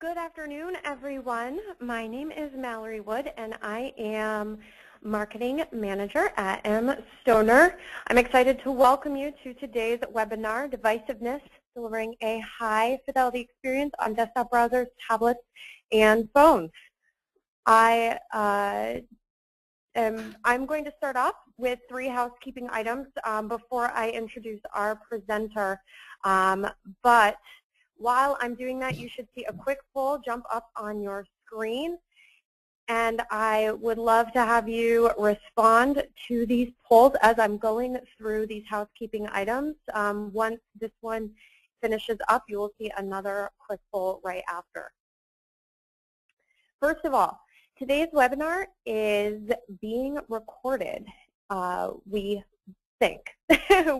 Good afternoon, everyone. My name is Mallory Wood, and I am Marketing Manager at mStoner. I'm excited to welcome you to today's webinar, Device-iveness, delivering a high-fidelity experience on desktop browsers, tablets, and phones. I'm going to start off with 3 housekeeping items before I introduce our presenter. But while I'm doing that, you should see a quick poll jump up on your screen, and I would love to have you respond to these polls as I'm going through these housekeeping items. Once this one finishes up, you will see another quick poll right after. First of all, today's webinar is being recorded. We think.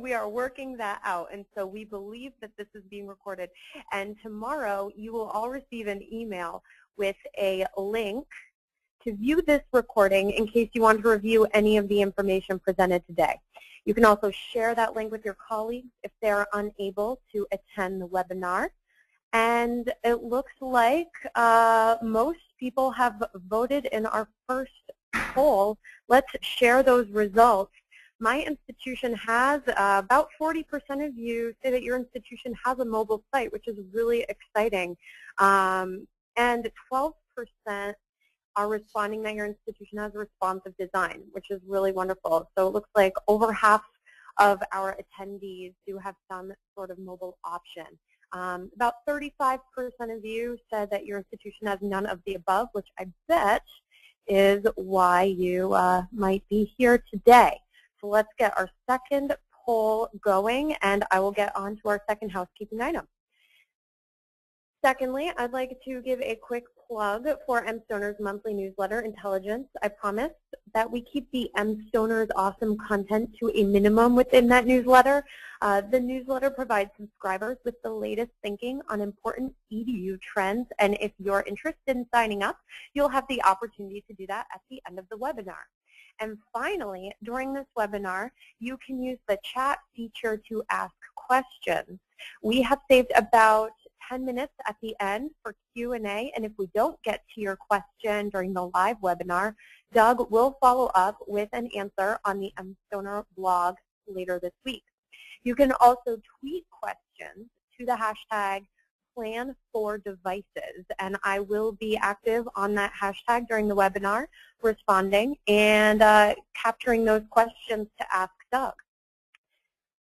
We are working that out, and so we believe that this is being recorded. And tomorrow, you will all receive an email with a link to view this recording in case you want to review any of the information presented today. You can also share that link with your colleagues if they are unable to attend the webinar. And it looks like most people have voted in our first poll. Let's share those results. My institution has, about 40% of you say that your institution has a mobile site, which is really exciting. And 12% are responding that your institution has a responsive design, which is really wonderful. So it looks like over half of our attendees do have some sort of mobile option. About 35% of you said that your institution has none of the above, which I bet is why you might be here today. So let's get our second poll going, and I will get on to our second housekeeping item. Secondly, I'd like to give a quick plug for mStoner's monthly newsletter, Intelligence. I promise that we keep the mStoner's awesome content to a minimum within that newsletter. The newsletter provides subscribers with the latest thinking on important EDU trends, and if you're interested in signing up, you'll have the opportunity to do that at the end of the webinar. And finally, during this webinar, you can use the chat feature to ask questions. We have saved about 10 minutes at the end for Q&A, and if we don't get to your question during the live webinar, Doug will follow up with an answer on the mStoner blog later this week. You can also tweet questions to the hashtag #PlanForDevices, and I will be active on that hashtag during the webinar, responding and capturing those questions to ask Doug.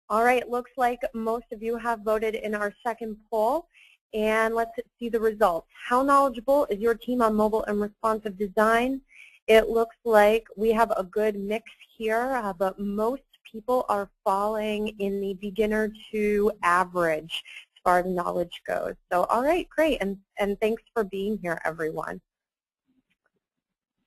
All right, looks like most of you have voted in our second poll, and let's see the results. How knowledgeable is your team on mobile and responsive design? It looks like we have a good mix here, but most people are falling in the beginner to average as far as knowledge goes. So, all right, great, and thanks for being here, everyone.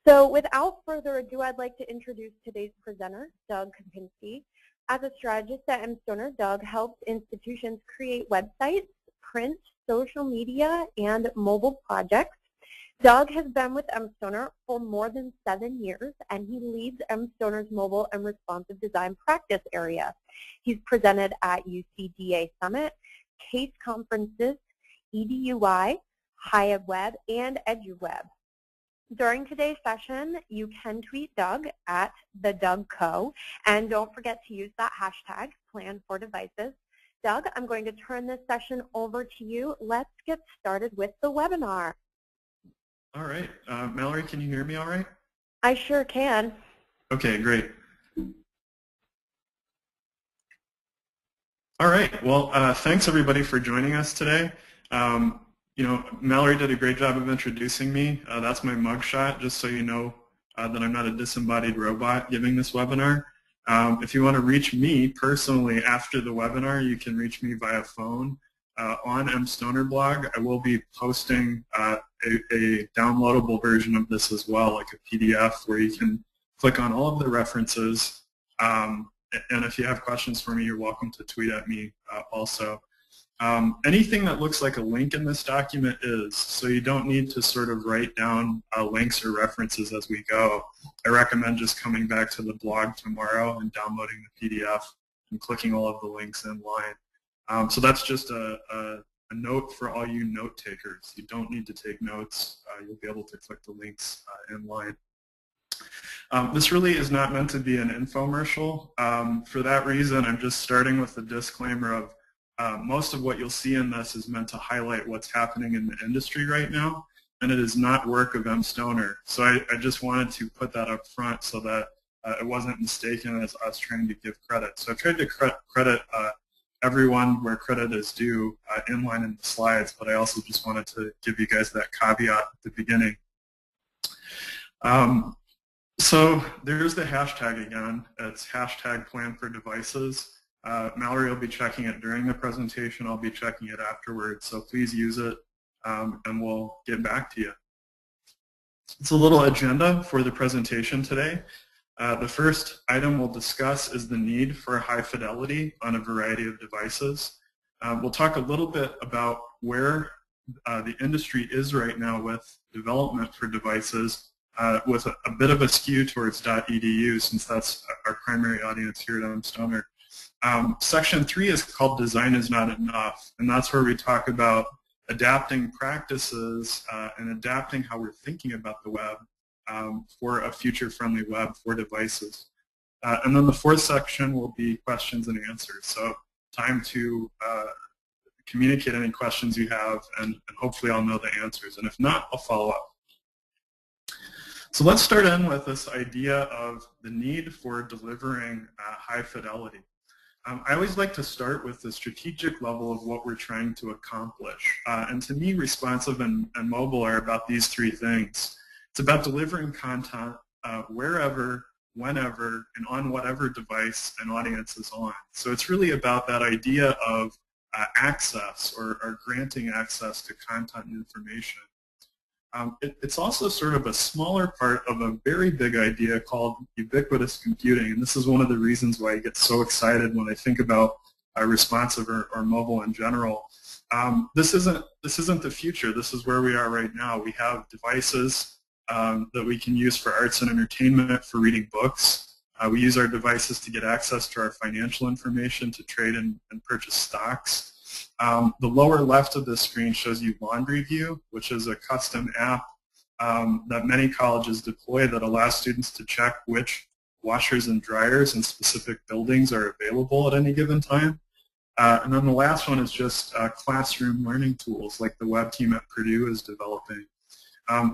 So without further ado, I'd like to introduce today's presenter, Doug Gapinski. As a strategist at mStoner, Doug helps institutions create websites, print, social media, and mobile projects. Doug has been with mStoner for more than 7 years, and he leads mStoner's mobile and responsive design practice area. He's presented at UCDA Summit, CASE conferences, EDUI, HiveWeb, and EduWeb. During today's session, you can tweet Doug at @TheDougCo, and don't forget to use that hashtag, #PlanForDevices. Doug, I'm going to turn this session over to you. Let's get started with the webinar. All right. Mallory, can you hear me all right? I sure can. Okay, great. All right. Well, thanks everybody for joining us today. You know, Mallory did a great job of introducing me. That's my mugshot, just so you know that I'm not a disembodied robot giving this webinar. If you want to reach me personally after the webinar, you can reach me via phone on mStoner blog. I will be posting a downloadable version of this as well, like a PDF where you can click on all of the references. And if you have questions for me, you're welcome to tweet at me also. Anything that looks like a link in this document is, so you don't need to sort of write down links or references as we go. I recommend just coming back to the blog tomorrow and downloading the PDF and clicking all of the links in line. So that's just an a note for all you note takers. You don't need to take notes. You'll be able to click the links in line. This really is not meant to be an infomercial. For that reason, I'm just starting with the disclaimer of most of what you'll see in this is meant to highlight what's happening in the industry right now, and it is not work of mStoner. So I just wanted to put that up front so that it wasn't mistaken as us trying to give credit. So I tried to credit everyone where credit is due in line in the slides, but I also just wanted to give you guys that caveat at the beginning. So there's the hashtag again. It's hashtag plan for devices. Mallory will be checking it during the presentation. I'll be checking it afterwards. So please use it, and we'll get back to you. It's a little agenda for the presentation today. The first item we'll discuss is the need for high fidelity on a variety of devices. We'll talk a little bit about where the industry is right now with development for devices, with a bit of a skew towards .edu, since that's our primary audience here at mStoner. Section 3 is called Design is Not Enough, and that's where we talk about adapting practices and adapting how we're thinking about the web for a future-friendly web for devices. And then the fourth section will be questions and answers. So time to communicate any questions you have, and hopefully I'll know the answers. And if not, I'll follow up. So let's start in with this idea of the need for delivering high fidelity. I always like to start with the strategic level of what we're trying to accomplish. And to me, responsive and mobile are about these three things. It's about delivering content wherever, whenever, and on whatever device an audience is on. So it's really about that idea of access or granting access to content and information. It's also sort of a smaller part of a very big idea called ubiquitous computing, and this is one of the reasons why I get so excited when I think about responsive or mobile in general. This isn't the future. This is where we are right now. We have devices that we can use for arts and entertainment, for reading books. We use our devices to get access to our financial information, to trade and purchase stocks. The lower left of this screen shows you Laundry View, which is a custom app that many colleges deploy that allows students to check which washers and dryers in specific buildings are available at any given time. And then the last one is just classroom learning tools like the web team at Purdue is developing.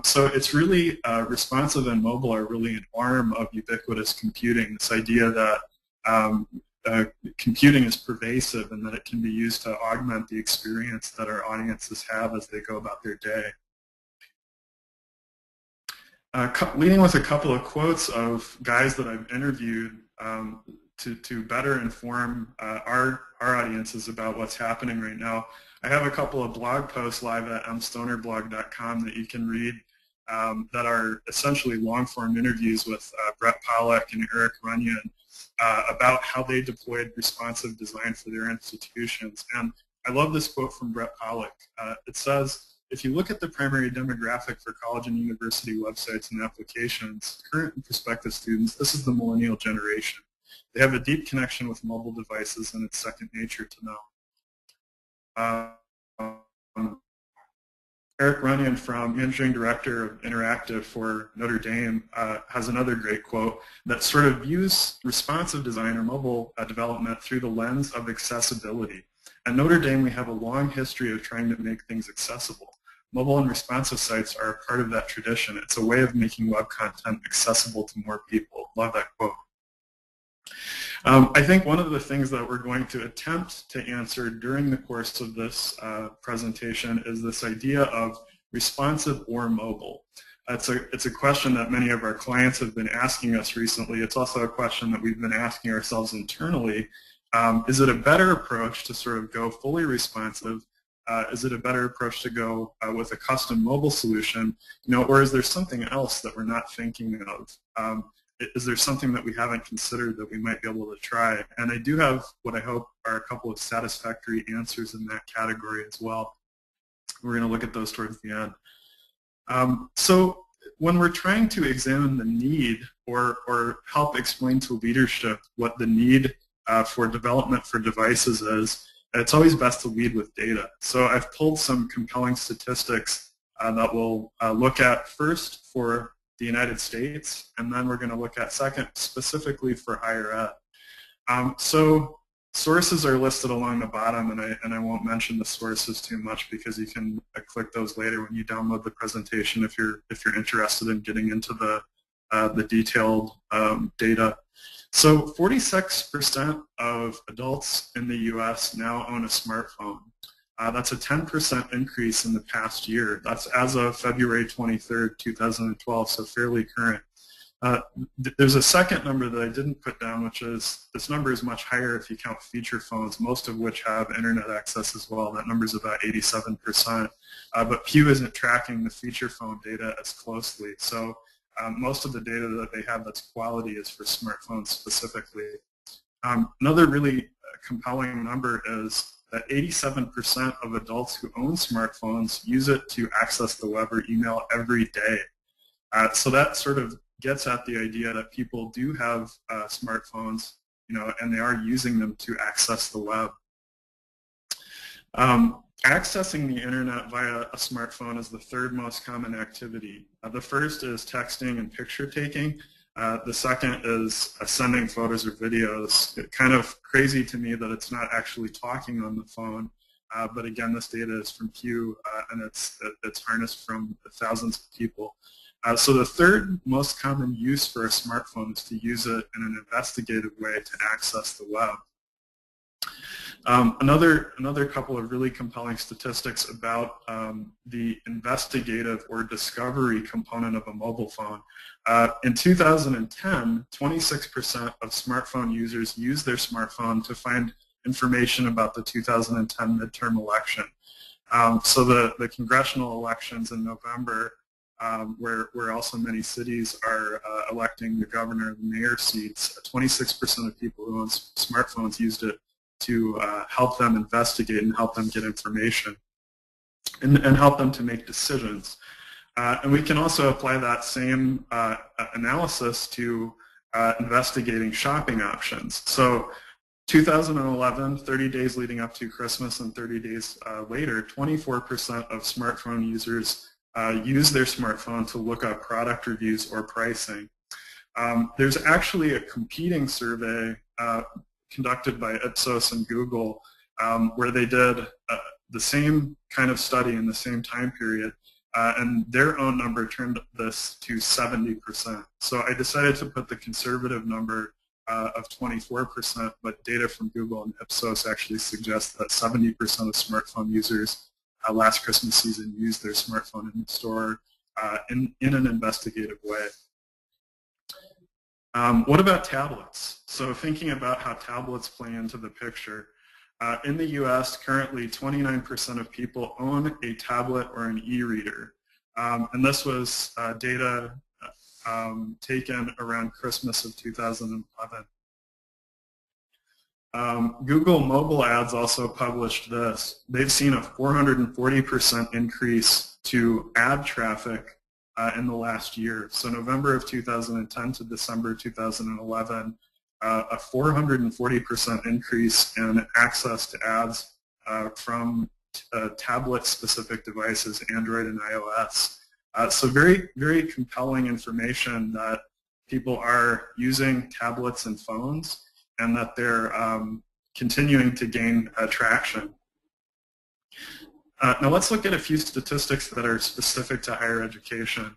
So it's really responsive and mobile are really an arm of ubiquitous computing, this idea that computing is pervasive and that it can be used to augment the experience that our audiences have as they go about their day. Leading with a couple of quotes of guys that I've interviewed to better inform our audiences about what's happening right now. I have a couple of blog posts live at mstonerblog.com that you can read that are essentially long-form interviews with Brett Pollack and Eric Runyon about how they deployed responsive design for their institutions. And I love this quote from Brett Pollack. It says, if you look at the primary demographic for college and university websites and applications, current and prospective students, this is the millennial generation. They have a deep connection with mobile devices, and it's second nature to know. Eric Runyon, from Managing Director of Interactive for Notre Dame, has another great quote that sort of views responsive design or mobile development through the lens of accessibility. At Notre Dame, we have a long history of trying to make things accessible. Mobile and responsive sites are a part of that tradition. It's a way of making web content accessible to more people. Love that quote. I think one of the things that we're going to attempt to answer during the course of this presentation is this idea of responsive or mobile. It's a question that many of our clients have been asking us recently. It's also a question that we've been asking ourselves internally. Is it a better approach to sort of go fully responsive? Is it a better approach to go with a custom mobile solution? Or is there something else that we're not thinking of? Is there something that we haven't considered that we might be able to try? And I do have what I hope are a couple of satisfactory answers in that category as well. We're going to look at those towards the end. So when we're trying to examine the need or help explain to leadership what the need for development for devices is, it's always best to lead with data. So I've pulled some compelling statistics that we'll look at first for the United States, and then we're going to look at second specifically for higher ed. So sources are listed along the bottom, and I won't mention the sources too much because you can click those later when you download the presentation if you're interested in getting into the detailed data. So 46% of adults in the U.S. now own a smartphone. That's a 10% increase in the past year. That's as of February 23rd, 2012, so fairly current. There's a second number that I didn't put down, which is this number is much higher if you count feature phones, most of which have internet access as well. That number is about 87%. But Pew isn't tracking the feature phone data as closely. So most of the data that they have that's quality is for smartphones specifically. Another really compelling number is that 87% of adults who own smartphones use it to access the web or email every day. So that sort of gets at the idea that people do have smartphones, and they are using them to access the web. Accessing the internet via a smartphone is the third most common activity. The first is texting and picture taking. The second is sending photos or videos. It's kind of crazy to me that it's not actually talking on the phone, but again, this data is from Pew, and it's harnessed from thousands of people. So the third most common use for a smartphone is to use it in an investigative way to access the web. Another couple of really compelling statistics about the investigative or discovery component of a mobile phone. In 2010, 26% of smartphone users used their smartphone to find information about the 2010 midterm election. So the congressional elections in November, where also many cities are electing the governor and the mayor seats, 26% of people who own smartphones used it to help them investigate and help them get information and help them to make decisions. And we can also apply that same analysis to investigating shopping options. So 2011, 30 days leading up to Christmas and 30 days later, 24% of smartphone users use their smartphone to look up product reviews or pricing. There's actually a competing survey conducted by Ipsos and Google where they did the same kind of study in the same time period, and their own number turned this to 70%. So I decided to put the conservative number of 24%, but data from Google and Ipsos actually suggests that 70% of smartphone users last Christmas season used their smartphone in the store in an investigative way. What about tablets? So thinking about how tablets play into the picture, in the U.S. currently 29% of people own a tablet or an e-reader, and this was data taken around Christmas of 2011. Google mobile ads also published this. They've seen a 440% increase to ad traffic in the last year. So November of 2010 to December 2011, a 440% increase in access to ads from tablet-specific devices, Android and iOS. So very, very compelling information that people are using tablets and phones and that they're continuing to gain traction. Now let's look at a few statistics that are specific to higher education.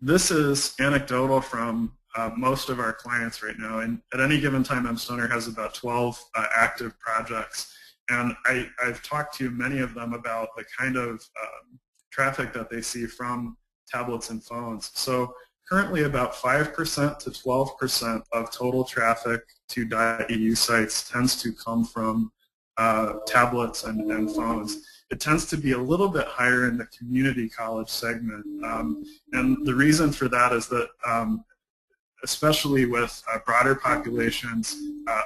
This is anecdotal from most of our clients right now, and at any given time mStoner has about 12 active projects, and I've talked to many of them about the kind of traffic that they see from tablets and phones. So currently about 5% to 12% of total traffic to .edu sites tends to come from tablets and phones. It tends to be a little bit higher in the community college segment, and the reason for that is that especially with broader populations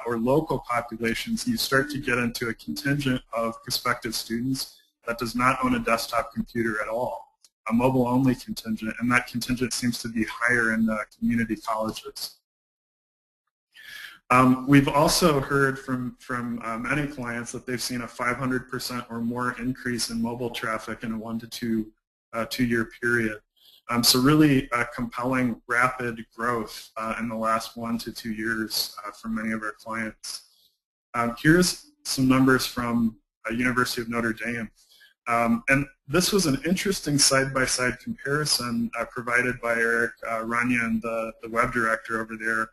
or local populations, you start to get into a contingent of prospective students that does not own a desktop computer at all, a mobile-only contingent, and that contingent seems to be higher in the community colleges. We've also heard from many clients that they've seen a 500% or more increase in mobile traffic in a 1 to 2 year period. So really compelling rapid growth in the last 1 to 2 years for many of our clients. Here's some numbers from University of Notre Dame. And this was an interesting side-by-side comparison provided by Eric Runyon, the web director over there,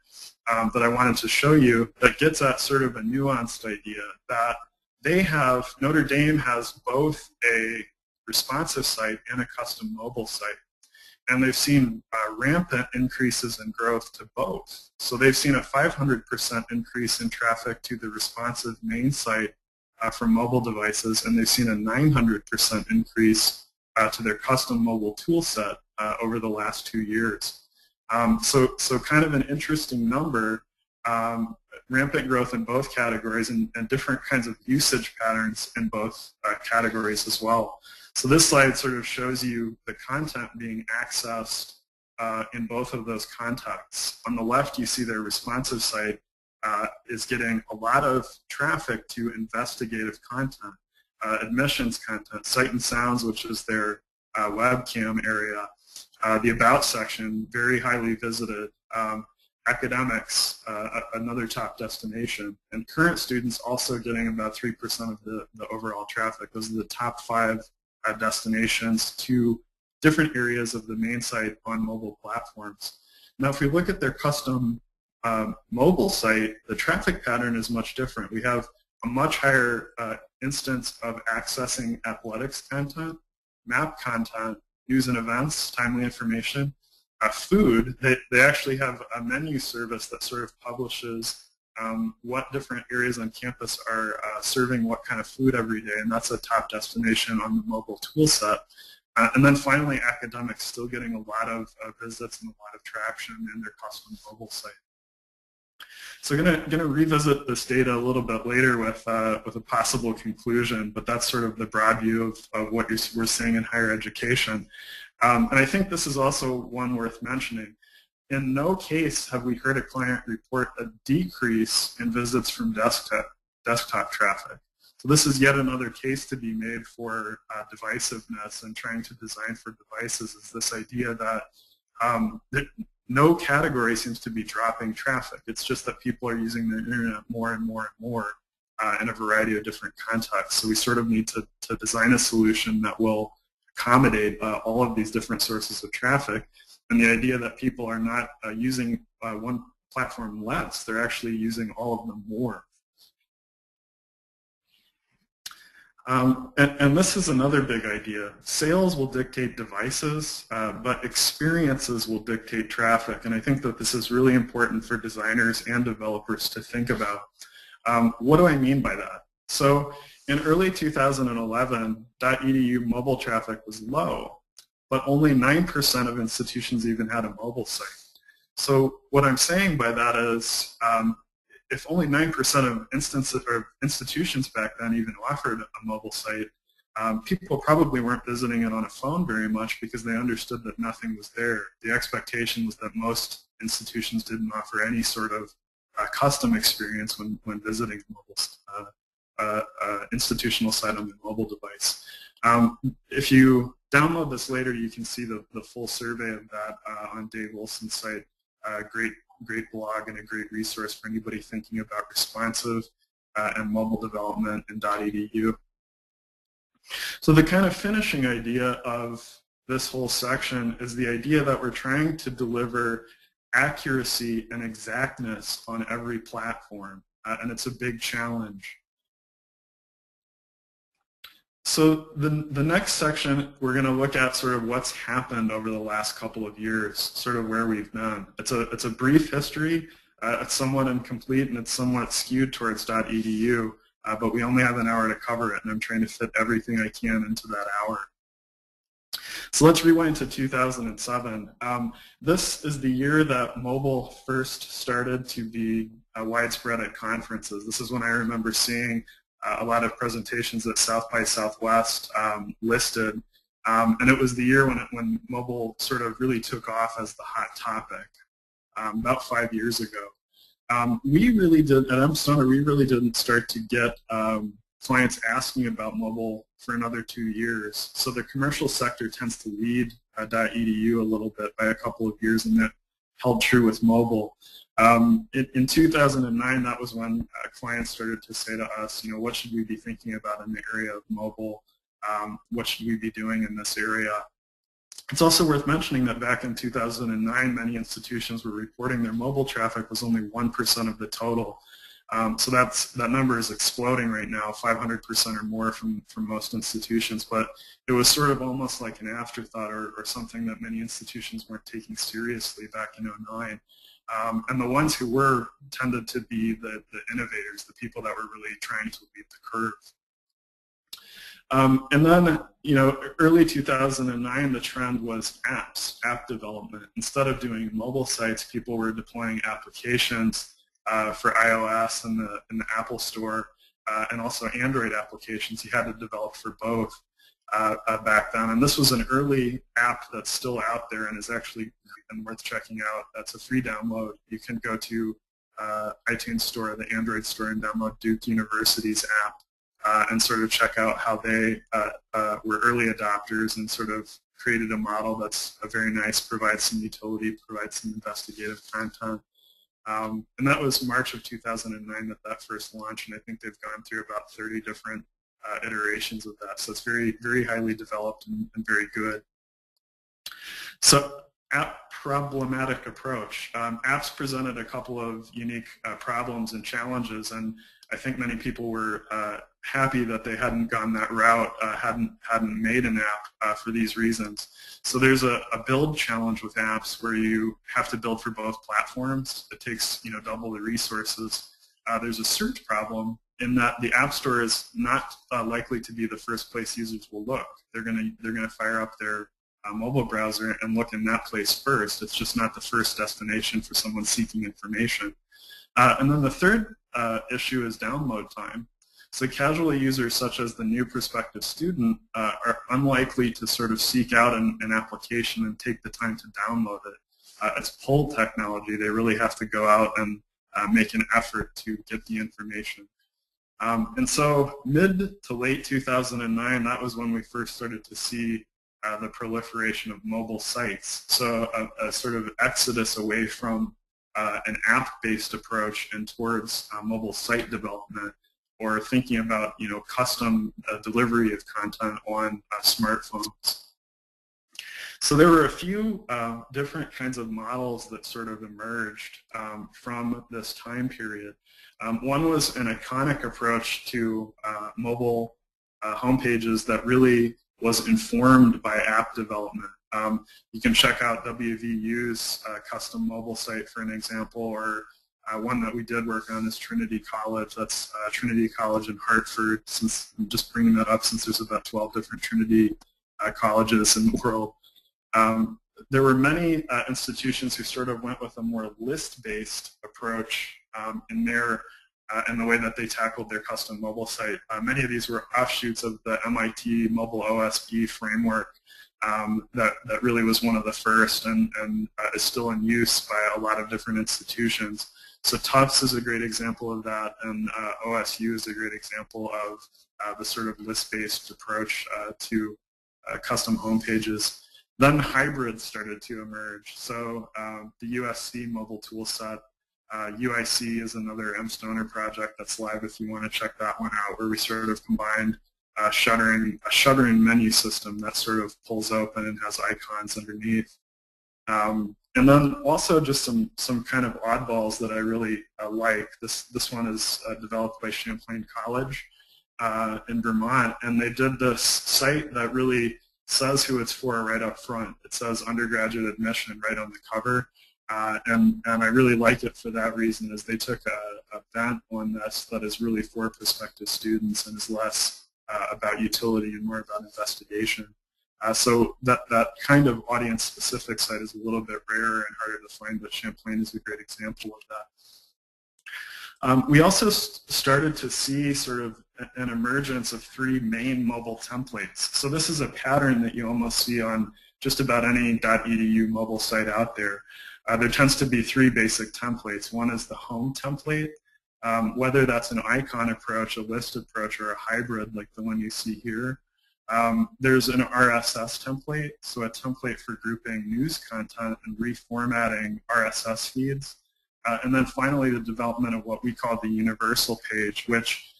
that I wanted to show you, that gets at sort of a nuanced idea that Notre Dame has both a responsive site and a custom mobile site. And they've seen rampant increases in growth to both. So they've seen a 500% increase in traffic to the responsive main site from mobile devices, and they've seen a 900% increase to their custom mobile tool set over the last 2 years. So kind of an interesting number, rampant growth in both categories and different kinds of usage patterns in both categories as well. So this slide sort of shows you the content being accessed in both of those contexts. On the left, you see their responsive site is getting a lot of traffic to investigative content, admissions content, sight and sounds, which is their webcam area, the about section, very highly visited, academics, another top destination, and current students also getting about 3% of the overall traffic. Those are the top 5 destinations to different areas of the main site on mobile platforms. Now, if we look at their custom mobile site, the traffic pattern is much different. We have a much higher instance of accessing athletics content, map content, news and events, timely information, food. They actually have a menu service that sort of publishes what different areas on campus are serving what kind of food every day, and that's a top destination on the mobile tool set. And then finally, academics still getting a lot of visits and a lot of traction in their custom mobile site. So I'm going to revisit this data a little bit later with a possible conclusion, but that's sort of the broad view of what we're seeing in higher education. And I think this is also one worth mentioning. In no case have we heard a client report a decrease in visits from desktop traffic. So this is yet another case to be made for divisiveness and trying to design for devices, is this idea that no category seems to be dropping traffic. It's just that people are using the internet more and more and more in a variety of different contexts. So we sort of need to design a solution that will accommodate all of these different sources of traffic. And the idea that people are not using one platform less, they're actually using all of them more. And this is another big idea. Sales will dictate devices, but experiences will dictate traffic. And I think that this is really important for designers and developers to think about. What do I mean by that? So in early 2011, .edu mobile traffic was low, but only 9% of institutions even had a mobile site. So what I'm saying by that is, if only 9% of institutions back then even offered a mobile site, people probably weren't visiting it on a phone very much because they understood that nothing was there. The expectation was that most institutions didn't offer any sort of custom experience when visiting a mobile institutional site on the mobile device. If you download this later, you can see the full survey of that on Dave Wilson's site. Great blog and a great resource for anybody thinking about responsive and mobile development in .edu. So the kind of finishing idea of this whole section is the idea that we're trying to deliver accuracy and exactness on every platform, and it's a big challenge. So the next section, we're going to look at sort of what's happened over the last couple of years, sort of where we've been. It's a brief history. It's somewhat incomplete and it's somewhat skewed towards .edu, but we only have an hour to cover it, and I'm trying to fit everything I can into that hour. So let's rewind to 2007. This is the year that mobile first started to be widespread at conferences. This is when I remember seeing a lot of presentations at South by Southwest listed, and it was the year when mobile sort of really took off as the hot topic, about 5 years ago. We really did, at mStoner, we really didn't start to get clients asking about mobile for another 2 years. So the commercial sector tends to lead .edu a little bit by a couple of years, and that held true with mobile. In 2009, that was when clients started to say to us, what should we be thinking about in the area of mobile? What should we be doing in this area? It's also worth mentioning that back in 2009, many institutions were reporting their mobile traffic was only 1% of the total. So that number is exploding right now, 500% or more from most institutions. But it was sort of almost like an afterthought or something that many institutions weren't taking seriously back in 2009. And the ones who were tended to be the innovators, the people that were really trying to lead the curve. And then, early 2009, the trend was app development. Instead of doing mobile sites, people were deploying applications for iOS and the Apple Store, and also Android applications. You had to develop for both back then. And this was an early app that's still out there and is actually worth checking out. That's a free download. You can go to iTunes Store, the Android Store, and download Duke University's app and sort of check out how they were early adopters and sort of created a model that's very nice, provides some utility, provides some investigative content. And that was March of 2009 that first launched, and I think they've gone through about 30 different iterations of that. So it's very, very highly developed and very good. So app problematic approach. Apps presented a couple of unique problems and challenges, and I think many people were happy that they hadn't gone that route, hadn't made an app for these reasons. So there's a build challenge with apps where you have to build for both platforms. It takes double the resources. There's a search problem in that the App Store is not likely to be the first place users will look. They're gonna fire up their mobile browser and look in that place first. It's just not the first destination for someone seeking information. And then the third issue is download time. So casual users such as the new prospective student are unlikely to sort of seek out an application and take the time to download it. It's pull technology. They really have to go out and make an effort to get the information. And so mid to late 2009, that was when we first started to see the proliferation of mobile sites. So a sort of exodus away from an app-based approach and towards mobile site development, or thinking about custom delivery of content on smartphones. So there were a few different kinds of models that sort of emerged from this time period. One was an iconic approach to mobile homepages that really was informed by app development. You can check out WVU's custom mobile site for an example, or one that we did work on is Trinity College. That's Trinity College in Hartford. Since I'm just bringing that up, since there's about 12 different Trinity colleges in the world. There were many institutions who sort of went with a more list-based approach in the way that they tackled their custom mobile site. Many of these were offshoots of the MIT Mobile OSB framework that really was one of the first and is still in use by a lot of different institutions. So Tufts is a great example of that, and OSU is a great example of the sort of list-based approach to custom home pages. Then hybrids started to emerge. So the USC mobile toolset, UIC is another mStoner project that's live if you want to check that one out, where we sort of combined a shuttering menu system that sort of pulls open and has icons underneath. And then also just some kind of oddballs that I really like. This one is developed by Champlain College in Vermont, and they did this site that really says who it's for right up front. It says undergraduate admission right on the cover, and I really like it for that reason, is they took a bent on this that is really for prospective students and is less about utility and more about investigation. So that kind of audience-specific site is a little bit rarer and harder to find, but Champlain is a great example of that. We also started to see sort of an emergence of 3 main mobile templates. So this is a pattern that you almost see on just about any .edu mobile site out there. there tends to be three basic templates. One is the home template, whether that's an icon approach, a list approach, or a hybrid like the one you see here. There's an RSS template, so a template for grouping news content and reformatting RSS feeds. And then finally, the development of what we call the universal page, which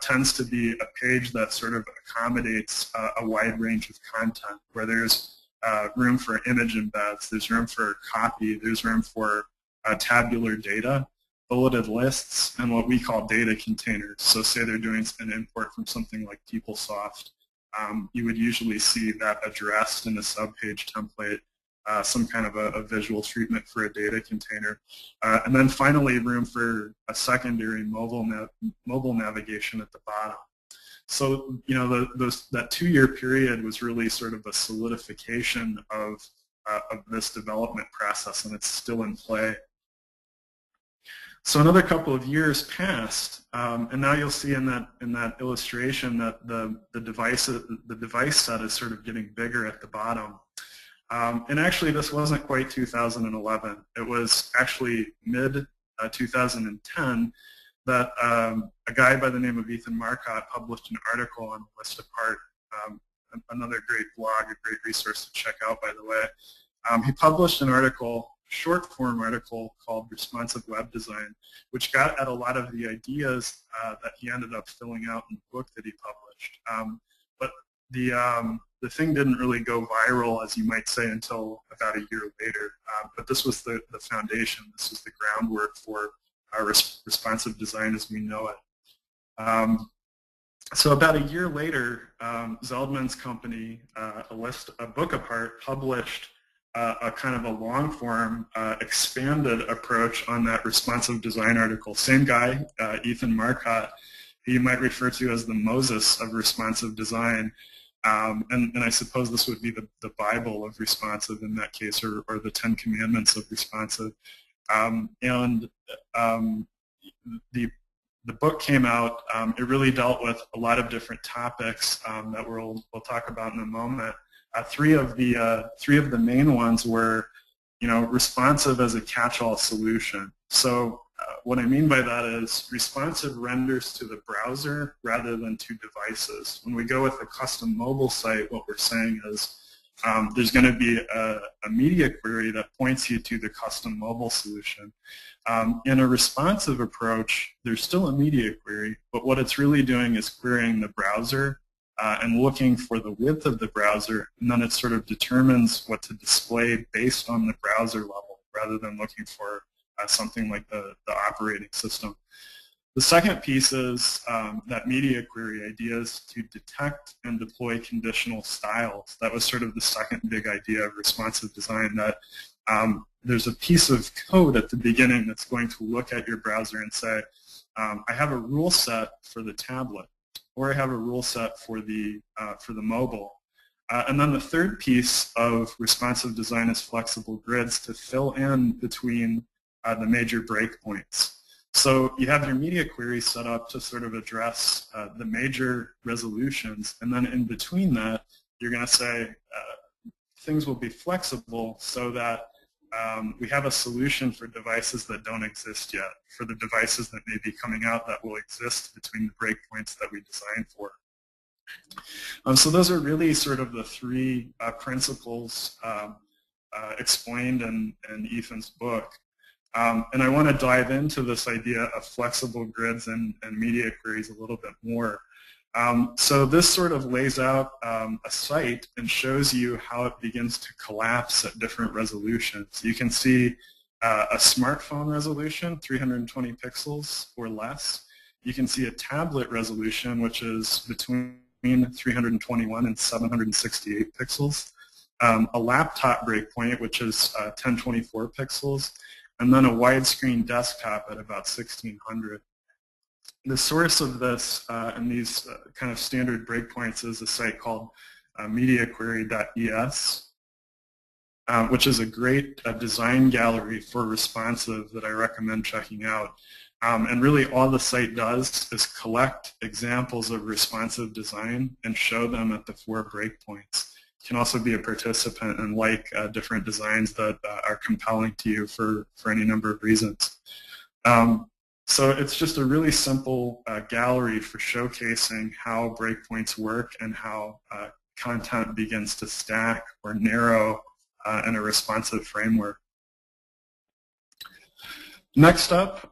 tends to be a page that sort of accommodates a wide range of content, where there's room for image embeds, there's room for copy, there's room for tabular data, bulleted lists, and what we call data containers. So say they're doing an import from something like PeopleSoft. You would usually see that addressed in a subpage template, some kind of a visual treatment for a data container. And then finally, room for a secondary mobile navigation at the bottom. So, you know, that 2-year period was really sort of a solidification of this development process, and it's still in play. So another couple of years passed, and now you'll see in that illustration that the device set is sort of getting bigger at the bottom. And actually, this wasn't quite 2011. It was actually mid-2010 that a guy by the name of Ethan Marcotte published an article on List Apart, another great blog, a great resource to check out, by the way. He published an article, short-form article called Responsive Web Design, which got at a lot of the ideas that he ended up filling out in the book that he published. But the thing didn't really go viral, as you might say, until about a year later. But this was the foundation. This was the groundwork for our responsive design as we know it. So about a year later, Zeldman's company, a book apart, published a kind of a long-form, expanded approach on that responsive design article. Same guy, Ethan Marcotte, who you might refer to as the Moses of responsive design. And I suppose this would be the Bible of responsive in that case, or the 10 Commandments of responsive. The book came out. It really dealt with a lot of different topics that we'll talk about in a moment. Three of the main ones were, you know, responsive as a catch-all solution. So what I mean by that is responsive renders to the browser rather than to devices. When we go with a custom mobile site, what we're saying is there's going to be a media query that points you to the custom mobile solution. In a responsive approach, there's still a media query, but what it's really doing is querying the browser and looking for the width of the browser, and then it sort of determines what to display based on the browser level rather than looking for something like the operating system. The second piece is that media query idea is to detect and deploy conditional styles. That was sort of the second big idea of responsive design, that there's a piece of code at the beginning that's going to look at your browser and say, I have a rule set for the tablet, or I have a rule set for the mobile. And then the third piece of responsive design is flexible grids to fill in between the major breakpoints. So you have your media query set up to sort of address the major resolutions, and then in between that, you're going to say things will be flexible so that we have a solution for devices that don't exist yet, for the devices that may be coming out that will exist between the breakpoints that we designed for. So those are really sort of the three principles explained in Ethan's book. And I want to dive into this idea of flexible grids and media queries a little bit more. So this sort of lays out a site and shows you how it begins to collapse at different resolutions. You can see a smartphone resolution, 320 pixels or less. You can see a tablet resolution, which is between 321 and 768 pixels. A laptop breakpoint, which is 1024 pixels. And then a widescreen desktop at about 1600. The source of this and these kind of standard breakpoints is a site called mediaquery.es, which is a great design gallery for responsive that I recommend checking out. And really all the site does is collect examples of responsive design and show them at the 4 breakpoints. can also be a participant and like different designs that are compelling to you for any number of reasons. So it's just a really simple gallery for showcasing how breakpoints work and how content begins to stack or narrow in a responsive framework. Next up,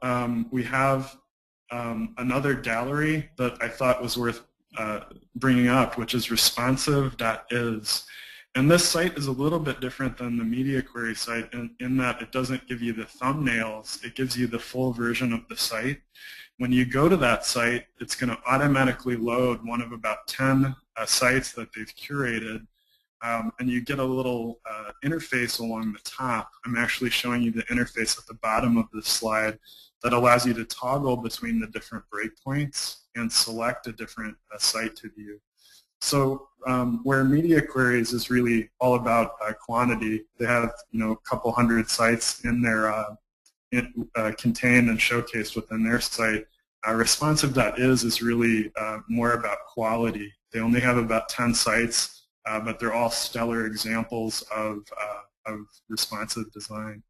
we have another gallery that I thought was worth bringing up, which is responsive.is. And this site is a little bit different than the media query site in that it doesn't give you the thumbnails, it gives you the full version of the site. When you go to that site, it's going to automatically load one of about 10 sites that they've curated, and you get a little interface along the top. I'm actually showing you the interface at the bottom of this slide that allows you to toggle between the different breakpoints and select a different site to view. So where media queries is really all about quantity, they have a couple hundred sites in their contained and showcased within their site. Responsive.is is really more about quality. They only have about 10 sites, but they're all stellar examples of responsive design.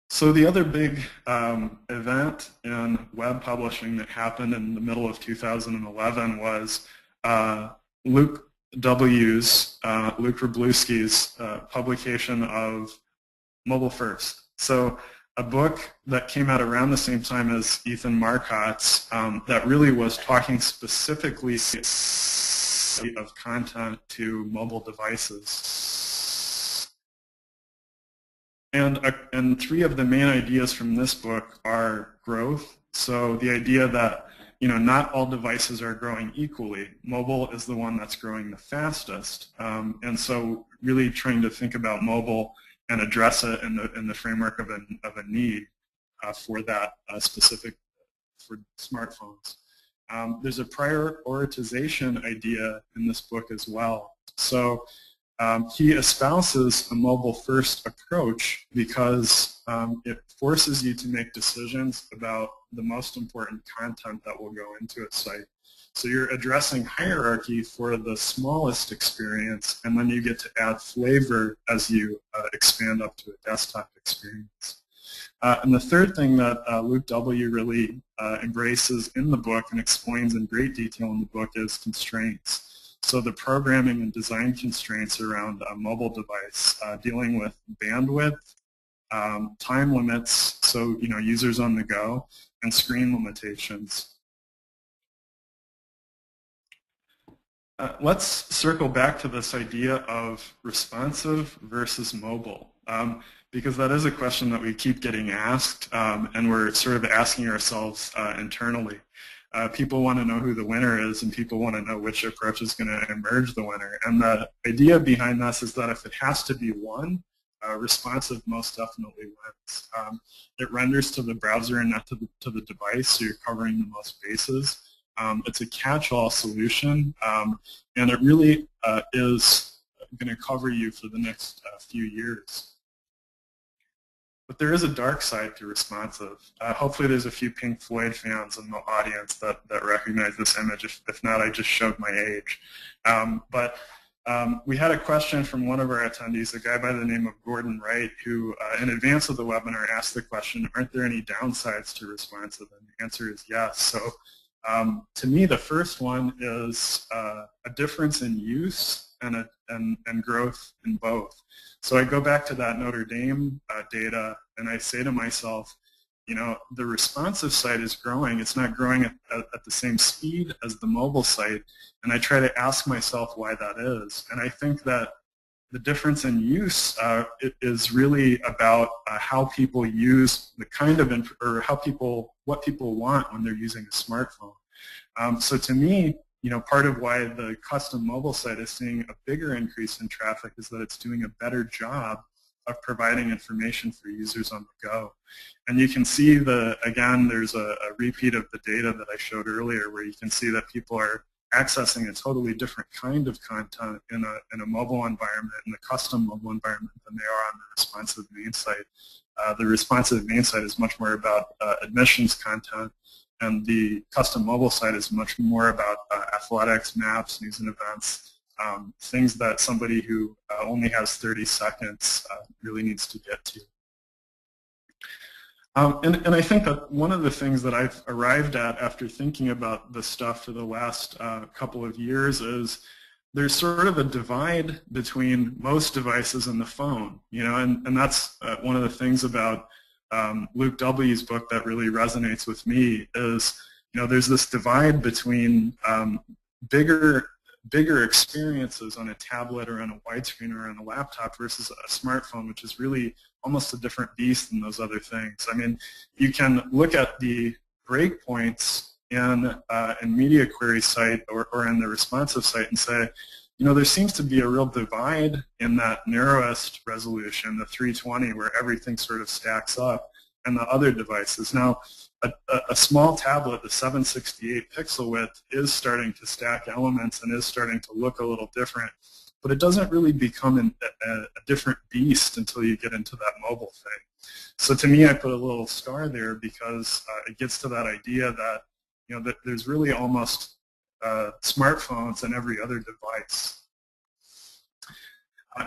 So the other big event in web publishing that happened in the middle of 2011 was Luke Wroblewski's publication of Mobile First. So a book that came out around the same time as Ethan Marcotte's that really was talking specifically of content to mobile devices. And three of the main ideas from this book are growth. So the idea that not all devices are growing equally. Mobile is the one that's growing the fastest. And so really trying to think about mobile and address it in the framework of a need for that specific for smartphones. There's a prioritization idea in this book as well. So he espouses a mobile-first approach because it forces you to make decisions about the most important content that will go into a site. So you're addressing hierarchy for the smallest experience, and then you get to add flavor as you expand up to a desktop experience. And the third thing that Luke W. really embraces in the book and explains in great detail in the book is constraints. So the programming and design constraints around a mobile device, dealing with bandwidth, time limits, so users on the go, and screen limitations. Let's circle back to this idea of responsive versus mobile, because that is a question that we keep getting asked, and we're sort of asking ourselves internally. People want to know who the winner is, and people want to know which approach is going to emerge the winner. And the idea behind this is that if it has to be one, responsive most definitely wins. It renders to the browser and not to the device, so you're covering the most bases. It's a catch-all solution, and it really is going to cover you for the next few years. But there is a dark side to responsive. Hopefully there's a few Pink Floyd fans in the audience that recognize this image. If not, I just showed my age. We had a question from one of our attendees, a guy by the name of Gordon Wright, who in advance of the webinar asked the question, aren't there any downsides to responsive? And the answer is yes. So to me, the first one is a difference in use and growth in both. So I go back to that Notre Dame data, and I say to myself, the responsive site is growing. It's not growing at the same speed as the mobile site, and I try to ask myself why that is. And I think that the difference in use is really about how people use the kind of, what people want when they're using a smartphone. So to me, part of why the custom mobile site is seeing a bigger increase in traffic is that it's doing a better job of providing information for users on the go. And you can see again, there's a repeat of the data that I showed earlier where you can see that people are accessing a totally different kind of content in a mobile environment, in the custom mobile environment, than they are on the responsive main site. The responsive main site is much more about admissions content, and the custom mobile site is much more about athletics, maps, news and events, things that somebody who only has 30 seconds really needs to get to. And I think that one of the things that I've arrived at after thinking about this stuff for the last couple of years is there's sort of a divide between most devices and the phone, you know, and that's one of the things about Luke W.'s book that really resonates with me is, you know, there's this divide between bigger experiences on a tablet or on a widescreen or on a laptop versus a smartphone, which is really almost a different beast than those other things. I mean, you can look at the breakpoints in media query site or in the responsive site and say, you know, there seems to be a real divide in that narrowest resolution, the 320, where everything sort of stacks up, and the other devices. Now, a small tablet, the 768 pixel width, is starting to stack elements and is starting to look a little different, but it doesn't really become a different beast until you get into that mobile thing. So to me, I put a little star there because it gets to that idea that, you know, that there's really almost smartphones in every other device.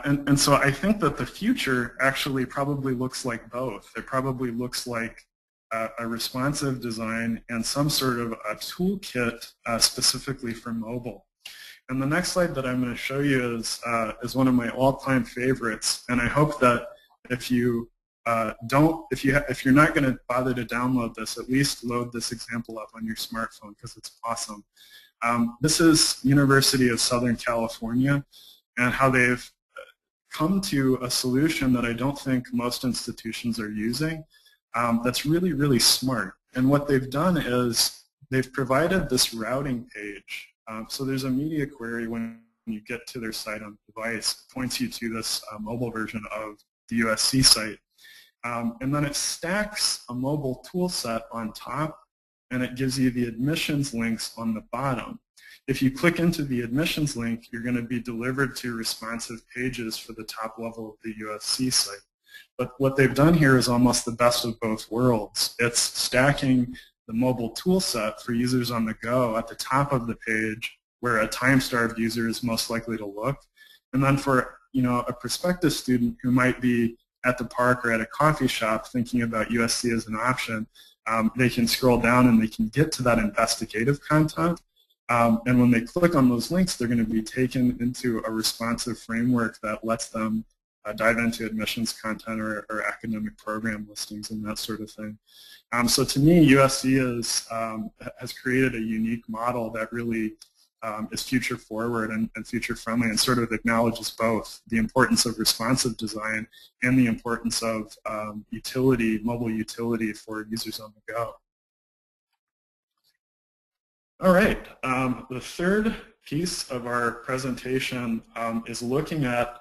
And so I think that the future actually probably looks like both. It probably looks like a responsive design and some sort of a toolkit specifically for mobile. And the next slide that I'm going to show you is one of my all-time favorites. And I hope that if you if you're not going to bother to download this, at least load this example up on your smartphone because it's awesome. This is University of Southern California and how they've come to a solution that I don't think most institutions are using that's really, really smart. And what they've done is they've provided this routing page. So there's a media query when you get to their site on the device, it points you to this mobile version of the USC site. And then it stacks a mobile tool set on top, and it gives you the admissions links on the bottom. If you click into the admissions link, you're going to be delivered to responsive pages for the top level of the USC site. But what they've done here is almost the best of both worlds. It's stacking the mobile tool set for users on the go at the top of the page where a time-starved user is most likely to look. And then for, you know, a prospective student who might be at the park or at a coffee shop thinking about USC as an option, they can scroll down and they can get to that investigative content. And when they click on those links, they're going to be taken into a responsive framework that lets them dive into admissions content or academic program listings and that sort of thing. So to me, USC has created a unique model that really is future forward and future friendly and sort of acknowledges both the importance of responsive design and the importance of utility, mobile utility for users on the go. All right, the third piece of our presentation is looking at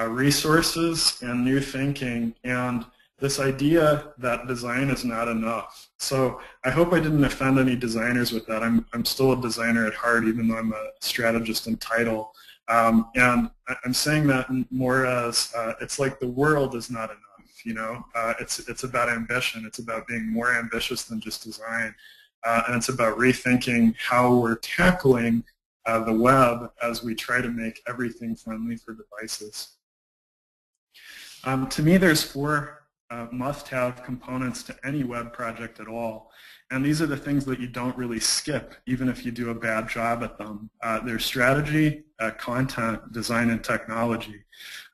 resources and new thinking and this idea that design is not enough. So I hope I didn't offend any designers with that. I'm still a designer at heart, even though I'm a strategist in title. And I'm saying that more as it's like the world is not enough. You know, it's about ambition. It's about being more ambitious than just design. And it's about rethinking how we're tackling the web as we try to make everything friendly for devices. To me, there's four must-have components to any web project at all. And these are the things that you don't really skip, even if you do a bad job at them. There's strategy, content, design, and technology.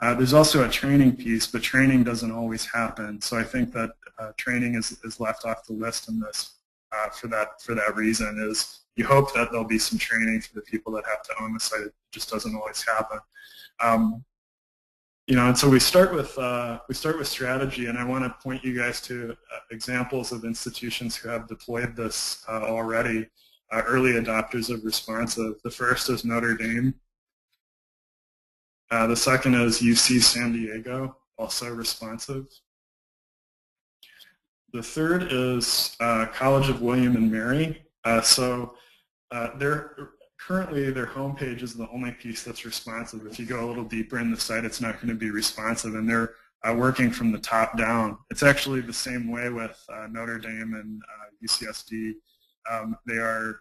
There's also a training piece, but training doesn't always happen. So I think that training is left off the list in this for that reason. Is you hope that there'll be some training for the people that have to own the site. It just doesn't always happen. You know, and so we start with strategy, and I want to point you guys to examples of institutions who have deployed this already, early adopters of responsive. The first is Notre Dame. The second is UC San Diego, also responsive. The third is College of William and Mary. Currently, their homepage is the only piece that's responsive. If you go a little deeper in the site, it's not going to be responsive, and they're working from the top down. It's actually the same way with Notre Dame and UCSD they are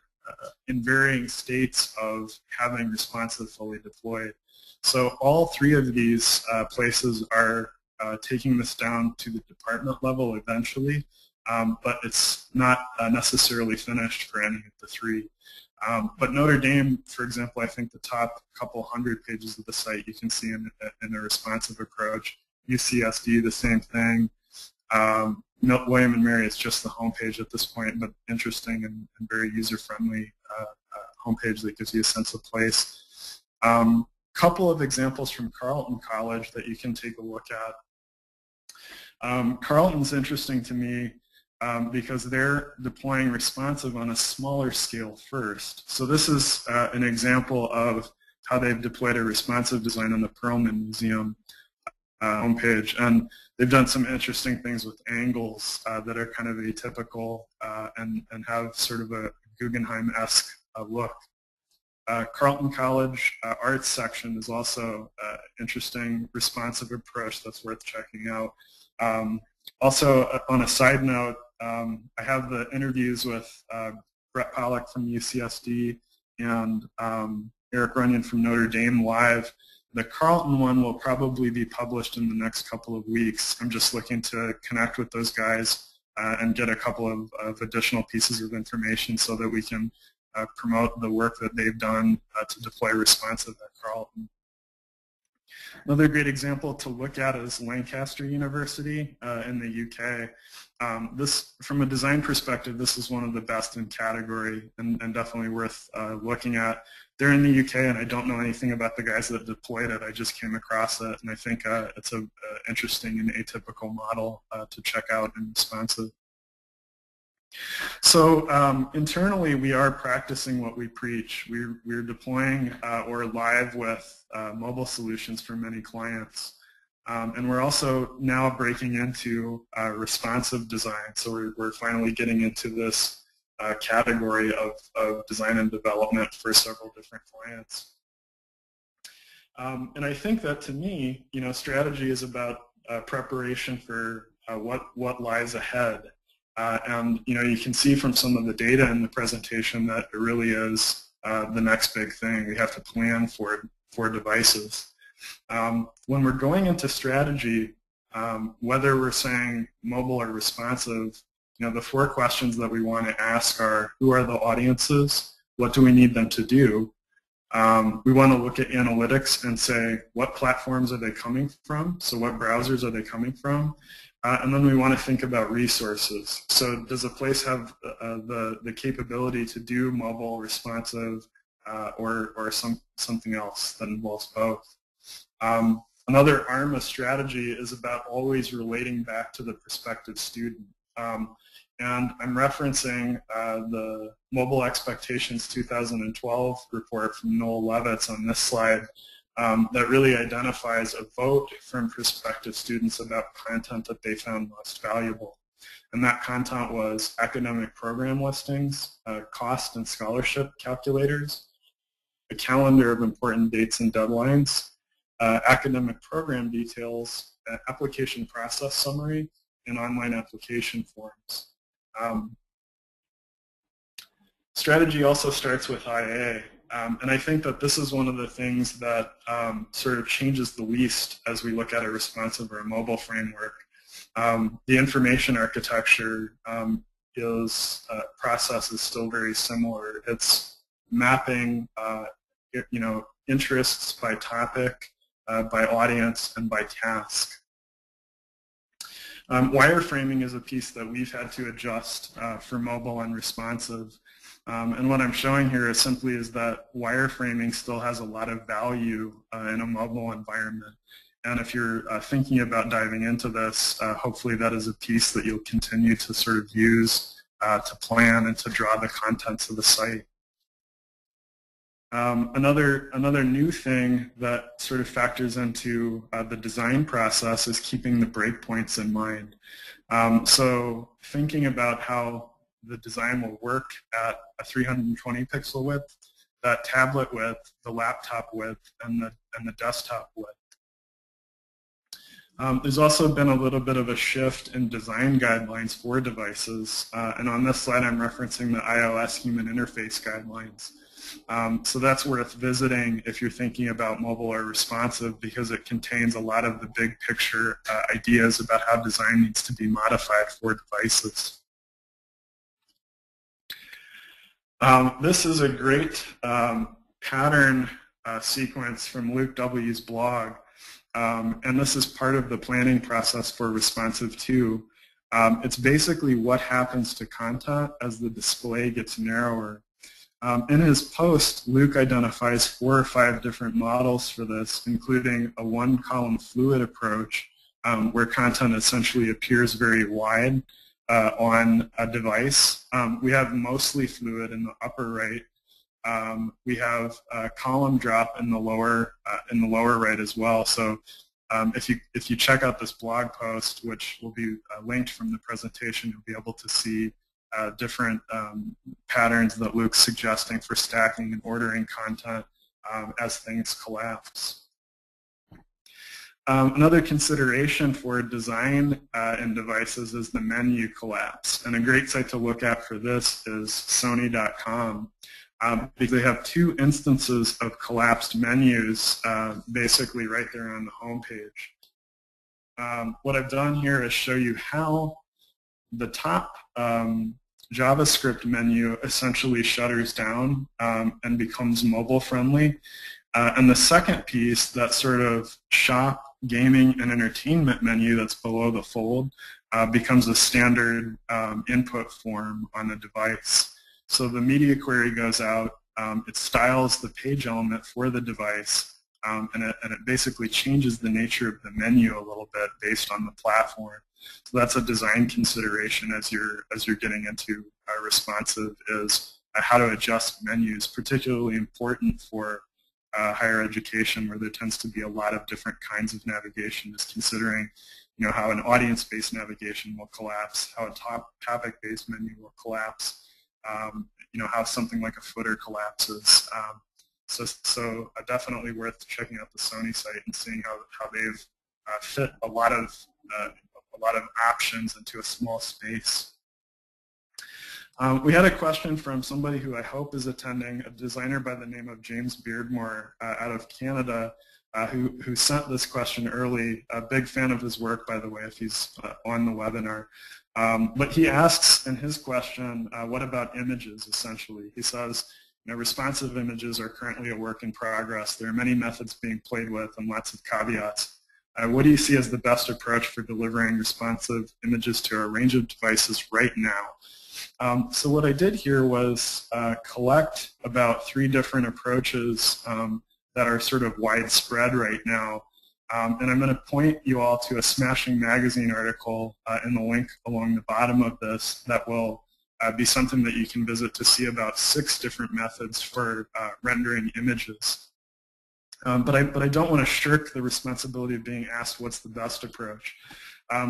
in varying states of having responsive fully deployed. So all three of these places are taking this down to the department level eventually, but it's not necessarily finished for any of the three. But Notre Dame, for example, I think the top couple hundred pages of the site you can see in a responsive approach. UCSD, the same thing. William and Mary, it's just the homepage at this point, but interesting and very user-friendly homepage that gives you a sense of place. Couple of examples from Carleton College that you can take a look at. Carleton's interesting to me because they're deploying responsive on a smaller scale first. So this is an example of how they've deployed a responsive design on the Perelman Museum homepage, and they've done some interesting things with angles that are kind of atypical and have sort of a Guggenheim-esque look. Carleton College arts section is also interesting responsive approach that's worth checking out. Also, on a side note, I have the interviews with Brett Pollack from UCSD and Eric Runyon from Notre Dame live. The Carleton one will probably be published in the next couple of weeks. I'm just looking to connect with those guys and get a couple of additional pieces of information so that we can promote the work that they've done to deploy responsive at Carleton. Another great example to look at is Lancaster University in the UK. This, from a design perspective, this is one of the best in category and definitely worth looking at. They're in the UK, and I don't know anything about the guys that deployed it. I just came across it, and I think it's an interesting and atypical model to check out in responsive. So internally, we are practicing what we preach. We're deploying or live with mobile solutions for many clients. And we're also now breaking into responsive design. So we're finally getting into this category of design and development for several different clients. And I think that, to me, strategy is about preparation for what lies ahead. And you can see from some of the data in the presentation that it really is the next big thing. We have to plan for devices. When we're going into strategy, whether we're saying mobile or responsive, the four questions that we want to ask are: who are the audiences? What do we need them to do? We want to look at analytics and say, what platforms are they coming from? So what browsers are they coming from? And then we want to think about resources. So does a place have the capability to do mobile, responsive, or something else that involves both? Another arm of strategy is about always relating back to the prospective student. And I'm referencing the Mobile Expectations 2012 report from Noel Levitz on this slide that really identifies a vote from prospective students about content that they found most valuable. And that content was academic program listings, cost and scholarship calculators, a calendar of important dates and deadlines, academic program details, application process summary, and online application forms. Strategy also starts with IA, and I think that this is one of the things that sort of changes the least as we look at a responsive or a mobile framework. The information architecture process is still very similar. It's mapping interests by topic, by audience, and by task. Wireframing is a piece that we've had to adjust for mobile and responsive. And what I'm showing here is simply that wireframing still has a lot of value in a mobile environment. And if you're thinking about diving into this, hopefully that is a piece that you'll continue to sort of use to plan and to draw the contents of the site. Another new thing that sort of factors into the design process is keeping the breakpoints in mind. So thinking about how the design will work at a 320 pixel width, that tablet width, the laptop width, and the desktop width. There's also been a little bit of a shift in design guidelines for devices, and on this slide I'm referencing the iOS Human Interface Guidelines. So that's worth visiting if you're thinking about mobile or responsive, because it contains a lot of the big picture ideas about how design needs to be modified for devices. This is a great pattern sequence from Luke W.'s blog. And this is part of the planning process for responsive 2. It's basically what happens to content as the display gets narrower. In his post, Luke identifies 4 or 5 different models for this, including a one-column fluid approach, where content essentially appears very wide on a device. We have mostly fluid in the upper right. We have a column drop in the lower right as well. So if you check out this blog post, which will be linked from the presentation, you'll be able to see different patterns that Luke's suggesting for stacking and ordering content as things collapse. Another consideration for design in devices is the menu collapse. And a great site to look at for this is Sony.com. Because they have 2 instances of collapsed menus basically right there on the home page. What I've done here is show you how the top JavaScript menu essentially shutters down and becomes mobile friendly. And the second piece, that sort of shop, gaming, and entertainment menu that's below the fold becomes a standard input form on the device. So the media query goes out, it styles the page element for the device, and it basically changes the nature of the menu a little bit based on the platform. So that's a design consideration as you're getting into responsive, is how to adjust menus, particularly important for higher education, where there tends to be a lot of different kinds of navigation, is considering how an audience-based navigation will collapse, how a topic-based menu will collapse, how something like a footer collapses. So definitely worth checking out the Sony site and seeing how they've fit a lot of options into a small space. We had a question from somebody who I hope is attending, a designer by the name of James Beardmore out of Canada, who sent this question early. A big fan of his work, by the way, if he's on the webinar. But he asks in his question, what about images, essentially? He says, responsive images are currently a work in progress. There are many methods being played with and lots of caveats. What do you see as the best approach for delivering responsive images to a range of devices right now? So what I did here was collect about 3 different approaches that are sort of widespread right now. And I'm going to point you all to a Smashing Magazine article in the link along the bottom of this that will be something that you can visit to see about 6 different methods for rendering images. But I don't want to shirk the responsibility of being asked what's the best approach.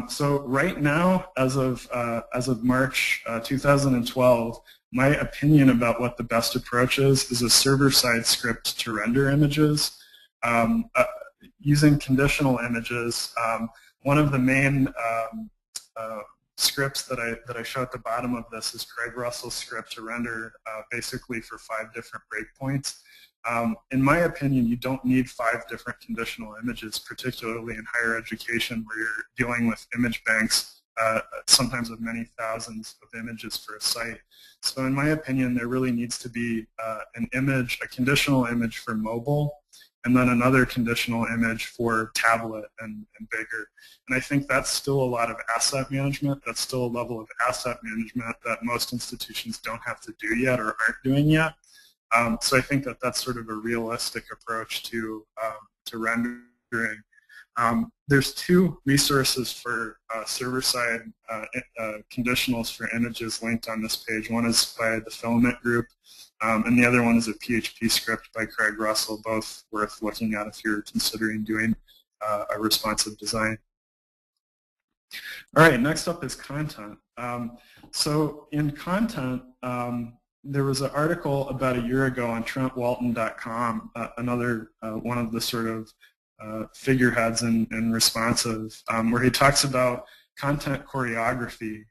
So right now, as of March 2012, my opinion about what the best approach is a server-side script to render images. Using conditional images, one of the main scripts that I show at the bottom of this is Craig Russell's script to render basically for 5 different breakpoints. In my opinion, you don't need 5 different conditional images, particularly in higher education where you're dealing with image banks, sometimes of many thousands of images for a site. So in my opinion, there really needs to be an image, a conditional image for mobile, and then another conditional image for tablet and bigger. And I think that's still a lot of asset management. That's still a level of asset management that most institutions don't have to do yet or aren't doing yet. So I think that that's sort of a realistic approach to rendering. There's 2 resources for server-side conditionals for images linked on this page. One is by the Filament Group, and the other one is a PHP script by Craig Russell, both worth looking at if you're considering doing a responsive design. All right, next up is content. So in content, there was an article about a year ago on TrentWalton.com, another one of the sort of figureheads in responsive, where he talks about content choreography,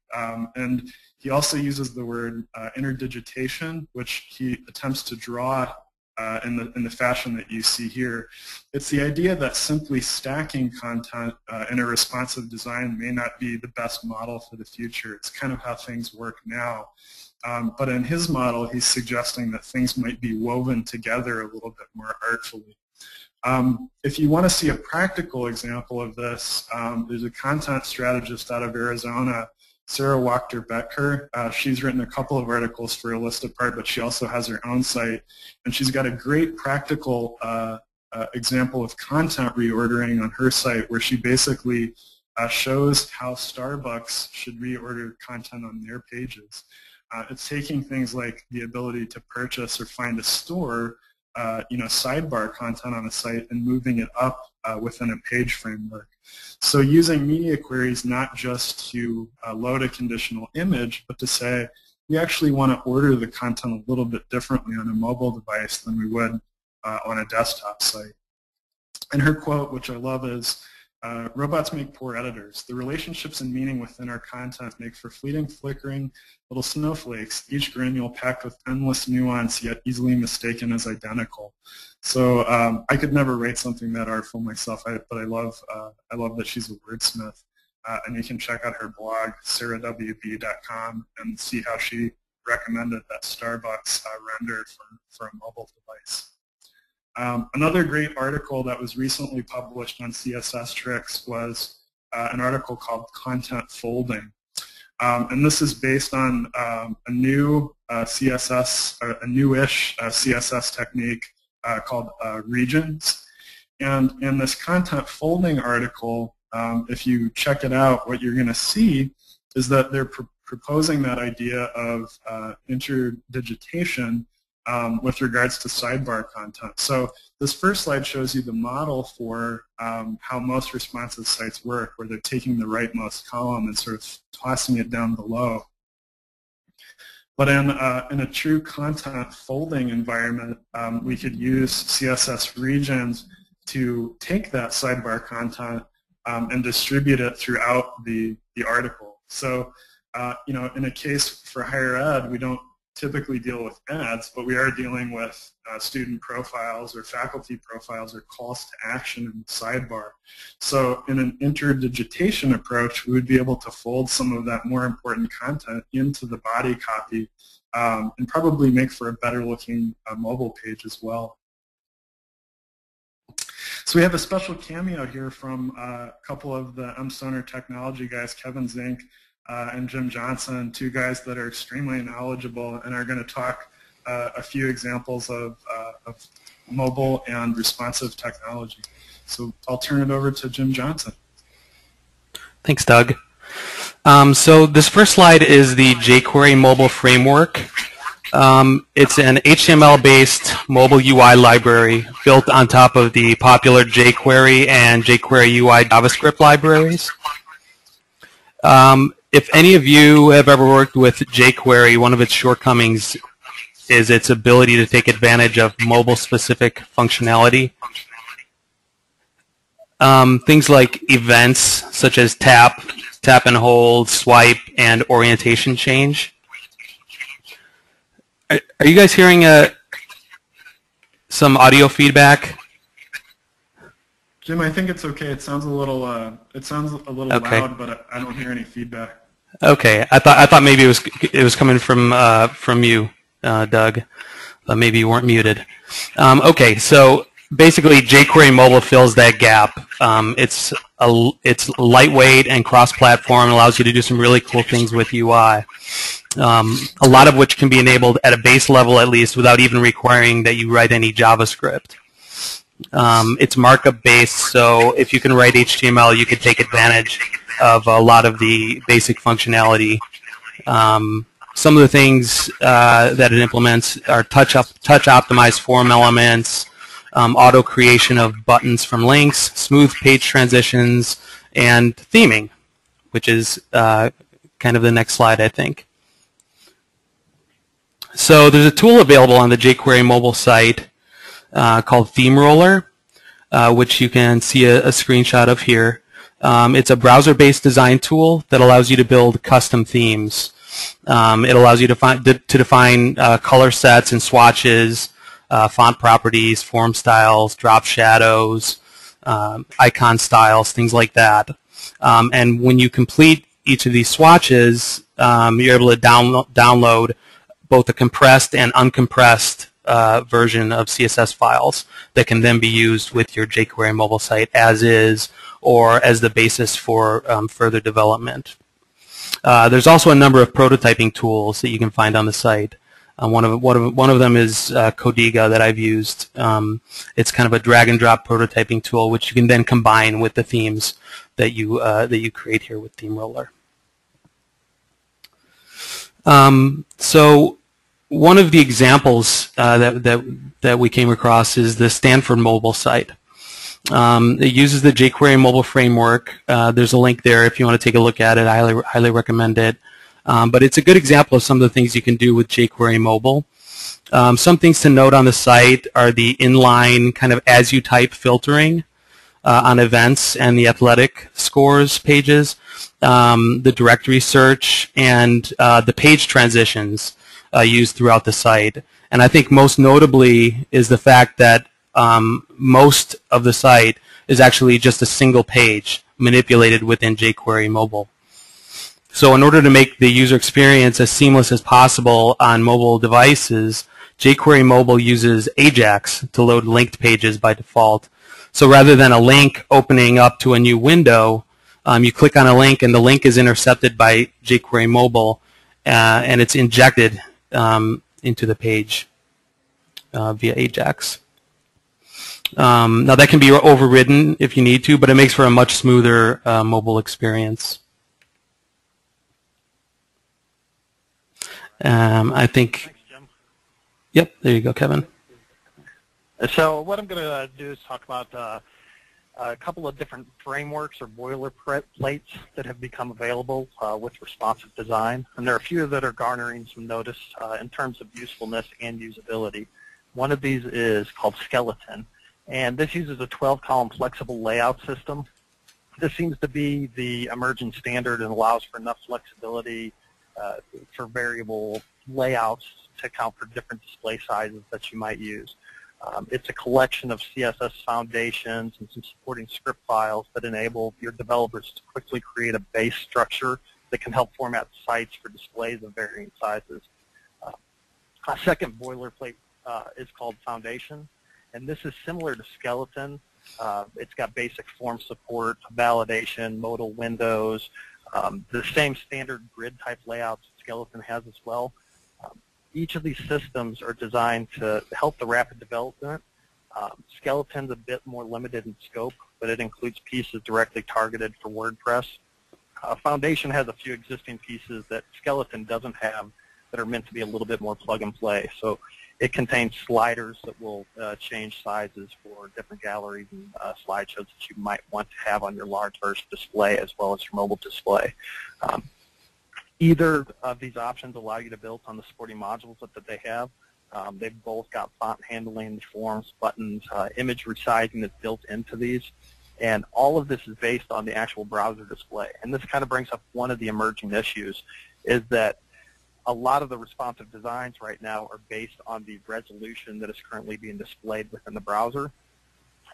and he also uses the word interdigitation, which he attempts to draw in the fashion that you see here. It's the idea that simply stacking content in a responsive design may not be the best model for the future. It's kind of how things work now. But in his model, he's suggesting that things might be woven together a little bit more artfully. If you want to see a practical example of this, there's a content strategist out of Arizona, Sarah Wachter-Becker. She's written a couple of articles for Illustrapart, but she also has her own site. And she's got a great practical example of content reordering on her site, where she basically shows how Starbucks should reorder content on their pages. It's taking things like the ability to purchase or find a store, sidebar content on a site, and moving it up within a page framework. So using media queries not just to load a conditional image, but to say, we actually want to order the content a little bit differently on a mobile device than we would on a desktop site. And her quote, which I love, is, robots make poor editors. The relationships and meaning within our content make for fleeting, flickering little snowflakes, each granule packed with endless nuance, yet easily mistaken as identical. So I could never write something that artful myself, but I love that she's a wordsmith. And you can check out her blog, sarahwb.com, and see how she recommended that Starbucks render for a mobile device. Another great article that was recently published on CSS Tricks was an article called Content Folding. And this is based on a new CSS, a newish CSS technique called regions. And in this content folding article, if you check it out, what you're going to see is that they're proposing that idea of interdigitation with regards to sidebar content. So this first slide shows you the model for how most responsive sites work, where they're taking the rightmost column and sort of tossing it down below. But in a true content folding environment, we could use CSS regions to take that sidebar content and distribute it throughout the article. So, in a case for higher ed, we don't typically deal with ads, but we are dealing with student profiles or faculty profiles or calls to action in the sidebar. So in an interdigitation approach, we would be able to fold some of that more important content into the body copy and probably make for a better looking mobile page as well. So we have a special cameo here from a couple of the mStoner technology guys, Kevin Zink and Jim Johnson, two guys that are extremely knowledgeable and are going to talk a few examples of mobile and responsive technology. So I'll turn it over to Jim Johnson. Thanks, Doug. So this first slide is the jQuery mobile framework. It's an HTML-based mobile UI library built on top of the popular jQuery and jQuery UI JavaScript libraries. If any of you have ever worked with jQuery, one of its shortcomings is its ability to take advantage of mobile-specific functionality. Things like events such as tap and hold, swipe, and orientation change. Are you guys hearing some audio feedback? Jim, I think it's okay. It sounds a little okay. Loud, but I don't hear any feedback. Okay, I thought maybe it was coming from you, Doug, but maybe you weren't muted. Okay, so basically jQuery mobile fills that gap. It's lightweight and cross-platform, allows you to do some really cool things with UI. A lot of which can be enabled at a base level at least without even requiring that you write any JavaScript. It's markup based, so if you can write HTML, you could take advantage of a lot of the basic functionality. Some of the things that it implements are touch optimized form elements, auto creation of buttons from links, smooth page transitions, and theming, which is kind of the next slide, I think. So there's a tool available on the jQuery mobile site called Theme Roller. which you can see a screenshot of here. It's a browser-based design tool that allows you to build custom themes. It allows you to define color sets and swatches, font properties, form styles, drop shadows, icon styles, things like that. And when you complete each of these swatches, you're able to download both a compressed and uncompressed version of CSS files that can then be used with your jQuery mobile site as is or as the basis for further development. There's also a number of prototyping tools that you can find on the site. One of them is Codiga that I've used. It's kind of a drag and drop prototyping tool which you can then combine with the themes that you create here with Theme Roller. So one of the examples that we came across is the Stanford mobile site. It uses the jQuery mobile framework. There's a link there if you want to take a look at it. I highly recommend it. But it's a good example of some of the things you can do with jQuery mobile. Some things to note on the site are the inline kind of as you type filtering on events and the athletic scores pages, the directory search, and the page transitions used throughout the site. And I think most notably is the fact that most of the site is actually just a single page manipulated within jQuery mobile. So in order to make the user experience as seamless as possible on mobile devices, jQuery mobile uses Ajax to load linked pages by default. So rather than a link opening up to a new window, you click on a link and the link is intercepted by jQuery mobile and it's injected into the page via Ajax. Now that can be overridden if you need to, but it makes for a much smoother mobile experience. I think. Thanks, Jim. Yep, there you go, Kevin. So what I'm going to do is talk about a couple of different frameworks or boilerplates that have become available with responsive design. And there are a few that are garnering some notice in terms of usefulness and usability. One of these is called Skeleton. And this uses a 12-column flexible layout system. This seems to be the emerging standard and allows for enough flexibility for variable layouts to account for different display sizes that you might use. It's a collection of CSS foundations and some supporting script files that enable your developers to quickly create a base structure that can help format sites for displays of varying sizes. A second boilerplate is called Foundation, and this is similar to Skeleton. It's got basic form support, validation, modal windows, the same standard grid type layouts Skeleton has as well. Each of these systems are designed to help the rapid development. Skeleton's a bit more limited in scope, but it includes pieces directly targeted for WordPress. Foundation has a few existing pieces that Skeleton doesn't have that are meant to be a little bit more plug and play. So it contains sliders that will change sizes for different galleries and slideshows that you might want to have on your large version display as well as your mobile display. Either of these options allow you to build on the supporting modules that they have. They've both got font handling, forms, buttons, image resizing that's built into these. And all of this is based on the actual browser display. And this kind of brings up one of the emerging issues, is that a lot of the responsive designs right now are based on the resolution that is currently being displayed within the browser.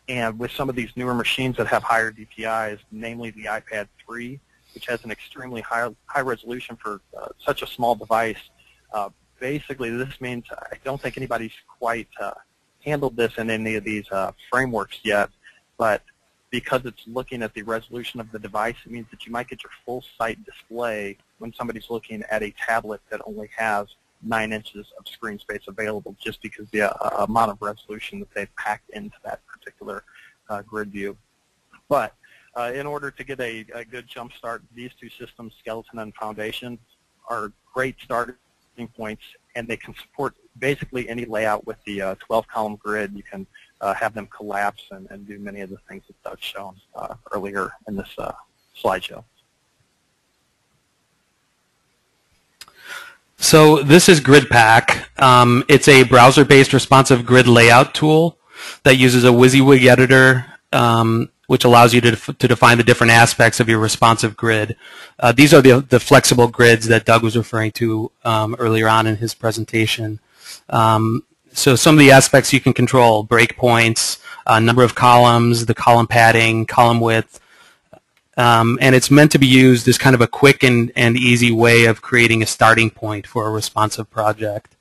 And with some of these newer machines that have higher DPIs, namely the iPad 3, which has an extremely high resolution for such a small device, basically this means I don't think anybody's quite handled this in any of these frameworks yet, but because it's looking at the resolution of the device, it means that you might get your full site display when somebody's looking at a tablet that only has 9 inches of screen space available, just because the amount of resolution that they've packed into that particular grid view. But in order to get a good jump start, these two systems, Skeleton and Foundation, are great starting points, and they can support basically any layout with the 12-column grid. You can have them collapse and do many of the things that Doug shown earlier in this slideshow. So this is GridPack. It's a browser-based responsive grid layout tool that uses a WYSIWYG editor which allows you to define the different aspects of your responsive grid. These are the flexible grids that Doug was referring to earlier on in his presentation. So some of the aspects you can control: breakpoints, number of columns, the column padding, column width, and it's meant to be used as kind of a quick and easy way of creating a starting point for a responsive project.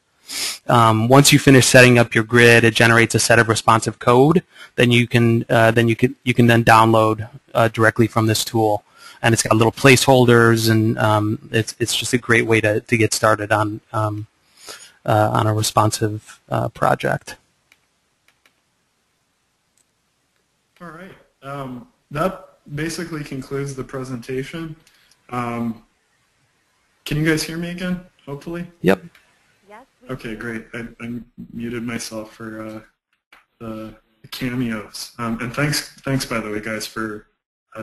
Once you finish setting up your grid, it generates a set of responsive code. Then you can download directly from this tool, and it's got little placeholders, and it's just a great way to get started on a responsive project. All right, that basically concludes the presentation. Can you guys hear me again? Hopefully. Yep. Okay, great. I muted myself for the cameos. And thanks by the way, guys, for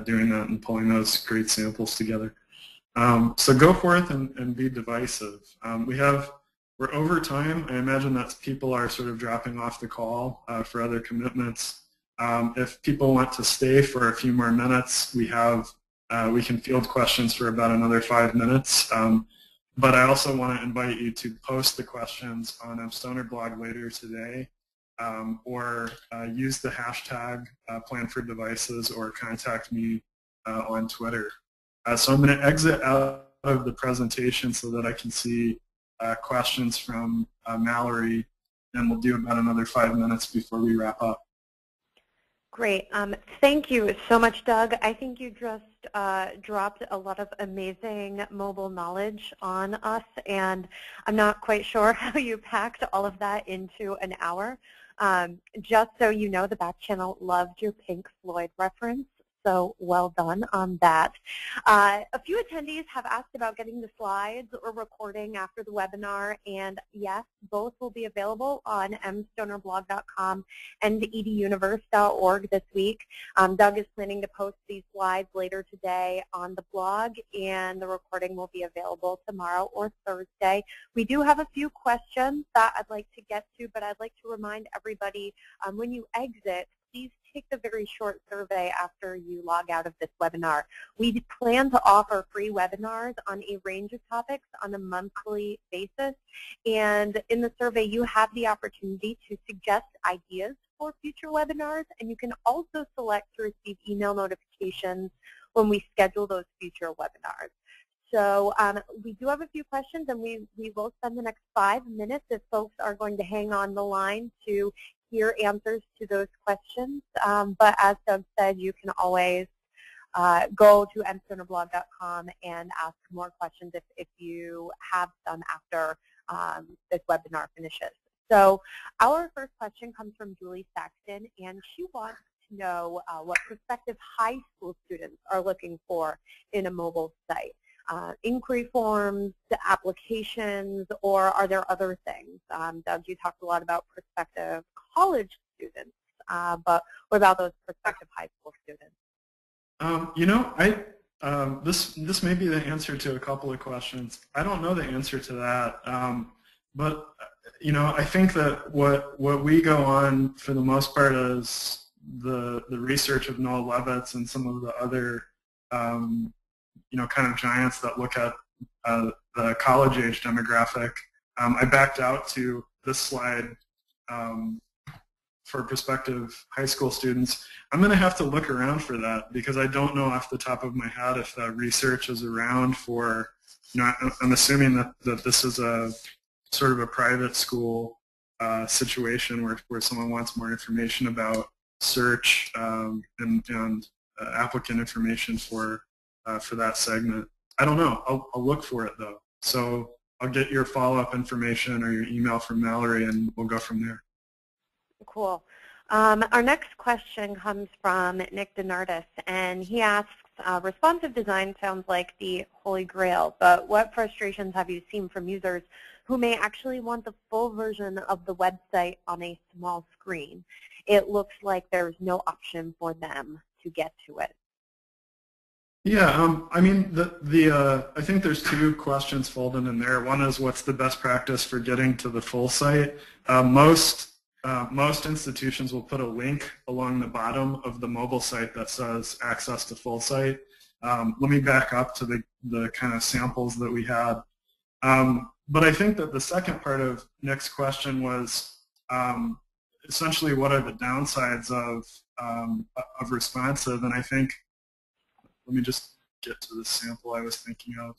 doing that and pulling those great samples together. So go forth and be divisive. We're over time. I imagine that people are sort of dropping off the call for other commitments. If people want to stay for a few more minutes, we can field questions for about another 5 minutes. But I also want to invite you to post the questions on mStoner blog later today, or use the hashtag Plan for Devices, or contact me on Twitter. So I'm going to exit out of the presentation so that I can see questions from Mallory, and we'll do about another 5 minutes before we wrap up. Great. Thank you so much, Doug. I think you just dropped a lot of amazing mobile knowledge on us, and I'm not quite sure how you packed all of that into an hour. Just so you know, the back channel loved your Pink Floyd reference, so well done on that. A few attendees have asked about getting the slides or recording after the webinar, and yes, both will be available on mstonerblog.com and eduniverse.org this week. Doug is planning to post these slides later today on the blog, and the recording will be available tomorrow or Thursday. We do have a few questions that I'd like to get to, but I'd like to remind everybody, when you exit, please take the very short survey after you log out of this webinar. We plan to offer free webinars on a range of topics on a monthly basis, and in the survey you have the opportunity to suggest ideas for future webinars, and you can also select to receive email notifications when we schedule those future webinars. So we do have a few questions, and we will spend the next 5 minutes if folks are going to hang on the line to hear answers to those questions. But as Doug said, you can always go to mstonerblog.com and ask more questions if you have some after this webinar finishes. So our first question comes from Julie Saxton, and she wants to know what prospective high school students are looking for in a mobile site. Inquiry forms, applications, or are there other things? Doug, you talked a lot about prospective college students, but what about those prospective high school students? You know, this may be the answer to a couple of questions. I don't know the answer to that, but you know, I think that what we go on for the most part is the research of Noah Levitz and some of the other you know, kind of giants that look at the college age demographic. I backed out to this slide for prospective high school students. I'm going to have to look around for that because I don't know off the top of my head if that research is around for, you know, I'm assuming that this is a sort of a private school situation where someone wants more information about search and applicant information for that segment. I don't know. I'll look for it though. So I'll get your follow-up information or your email from Mallory, and we'll go from there. Cool. Our next question comes from Nick Denardis, and he asks, responsive design sounds like the holy grail, but what frustrations have you seen from users who may actually want the full version of the website on a small screen? It looks like there's no option for them to get to it. Yeah, I mean, I think there's two questions folded in there. One is, what's the best practice for getting to the full site? Most most institutions will put a link along the bottom of the mobile site that says access to full site. Let me back up to the kind of samples that we had. But I think that the second part of Nick's question was essentially what are the downsides of responsive, and I think, let me just get to the sample I was thinking of.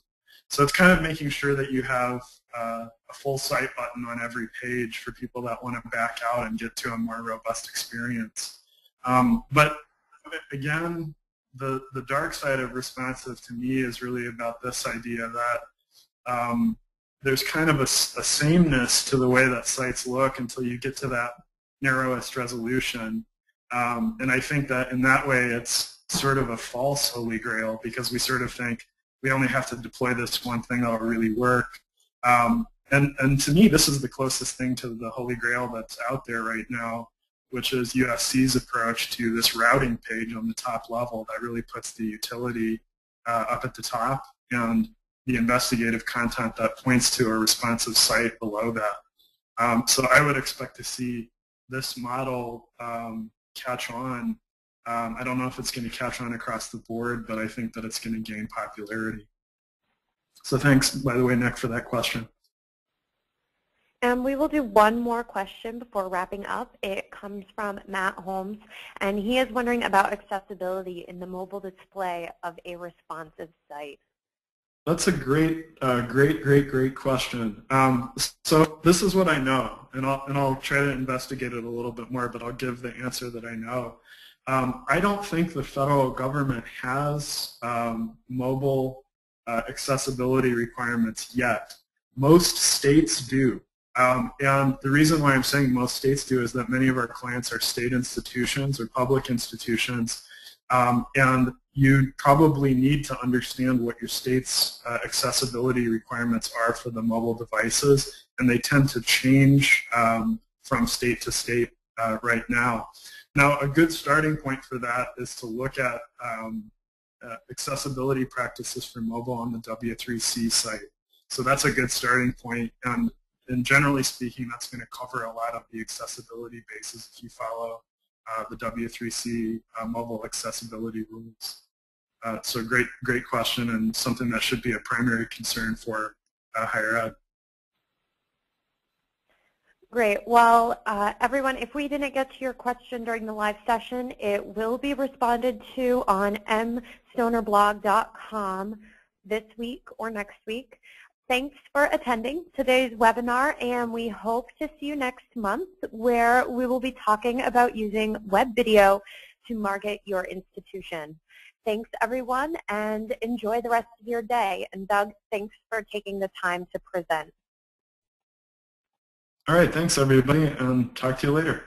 So it's kind of making sure that you have a full site button on every page for people that want to back out and get to a more robust experience. But again, the dark side of responsive to me is really about this idea that there's kind of a sameness to the way that sites look until you get to that narrowest resolution. And I think that in that way it's sort of a false holy grail, because we sort of think we only have to deploy this one thing that'll really work. And to me, this is the closest thing to the holy grail that's out there right now, which is USC's approach to this routing page on the top level that really puts the utility up at the top and the investigative content that points to a responsive site below that. So I would expect to see this model catch on. I don't know if it's going to catch on across the board, but I think that it's going to gain popularity. So thanks, by the way, Nick, for that question. And we will do one more question before wrapping up. It comes from Matt Holmes, and he is wondering about accessibility in the mobile display of a responsive site. That's a great question. So this is what I know, and I'll try to investigate it a little bit more, but I'll give the answer that I know. I don't think the federal government has mobile accessibility requirements yet. Most states do. And the reason why I'm saying most states do is that many of our clients are state institutions or public institutions, and you probably need to understand what your state's accessibility requirements are for the mobile devices, and they tend to change from state to state right now. Now, a good starting point for that is to look at accessibility practices for mobile on the W3C site. So that's a good starting point, and generally speaking, that's going to cover a lot of the accessibility bases if you follow the W3C mobile accessibility rules. So great question, and something that should be a primary concern for higher ed. Great. Well, everyone, if we didn't get to your question during the live session, it will be responded to on mstonerblog.com this week or next week. Thanks for attending today's webinar, and we hope to see you next month, where we will be talking about using web video to market your institution. Thanks, everyone, and enjoy the rest of your day. And Doug, thanks for taking the time to present. All right, thanks everybody, and talk to you later.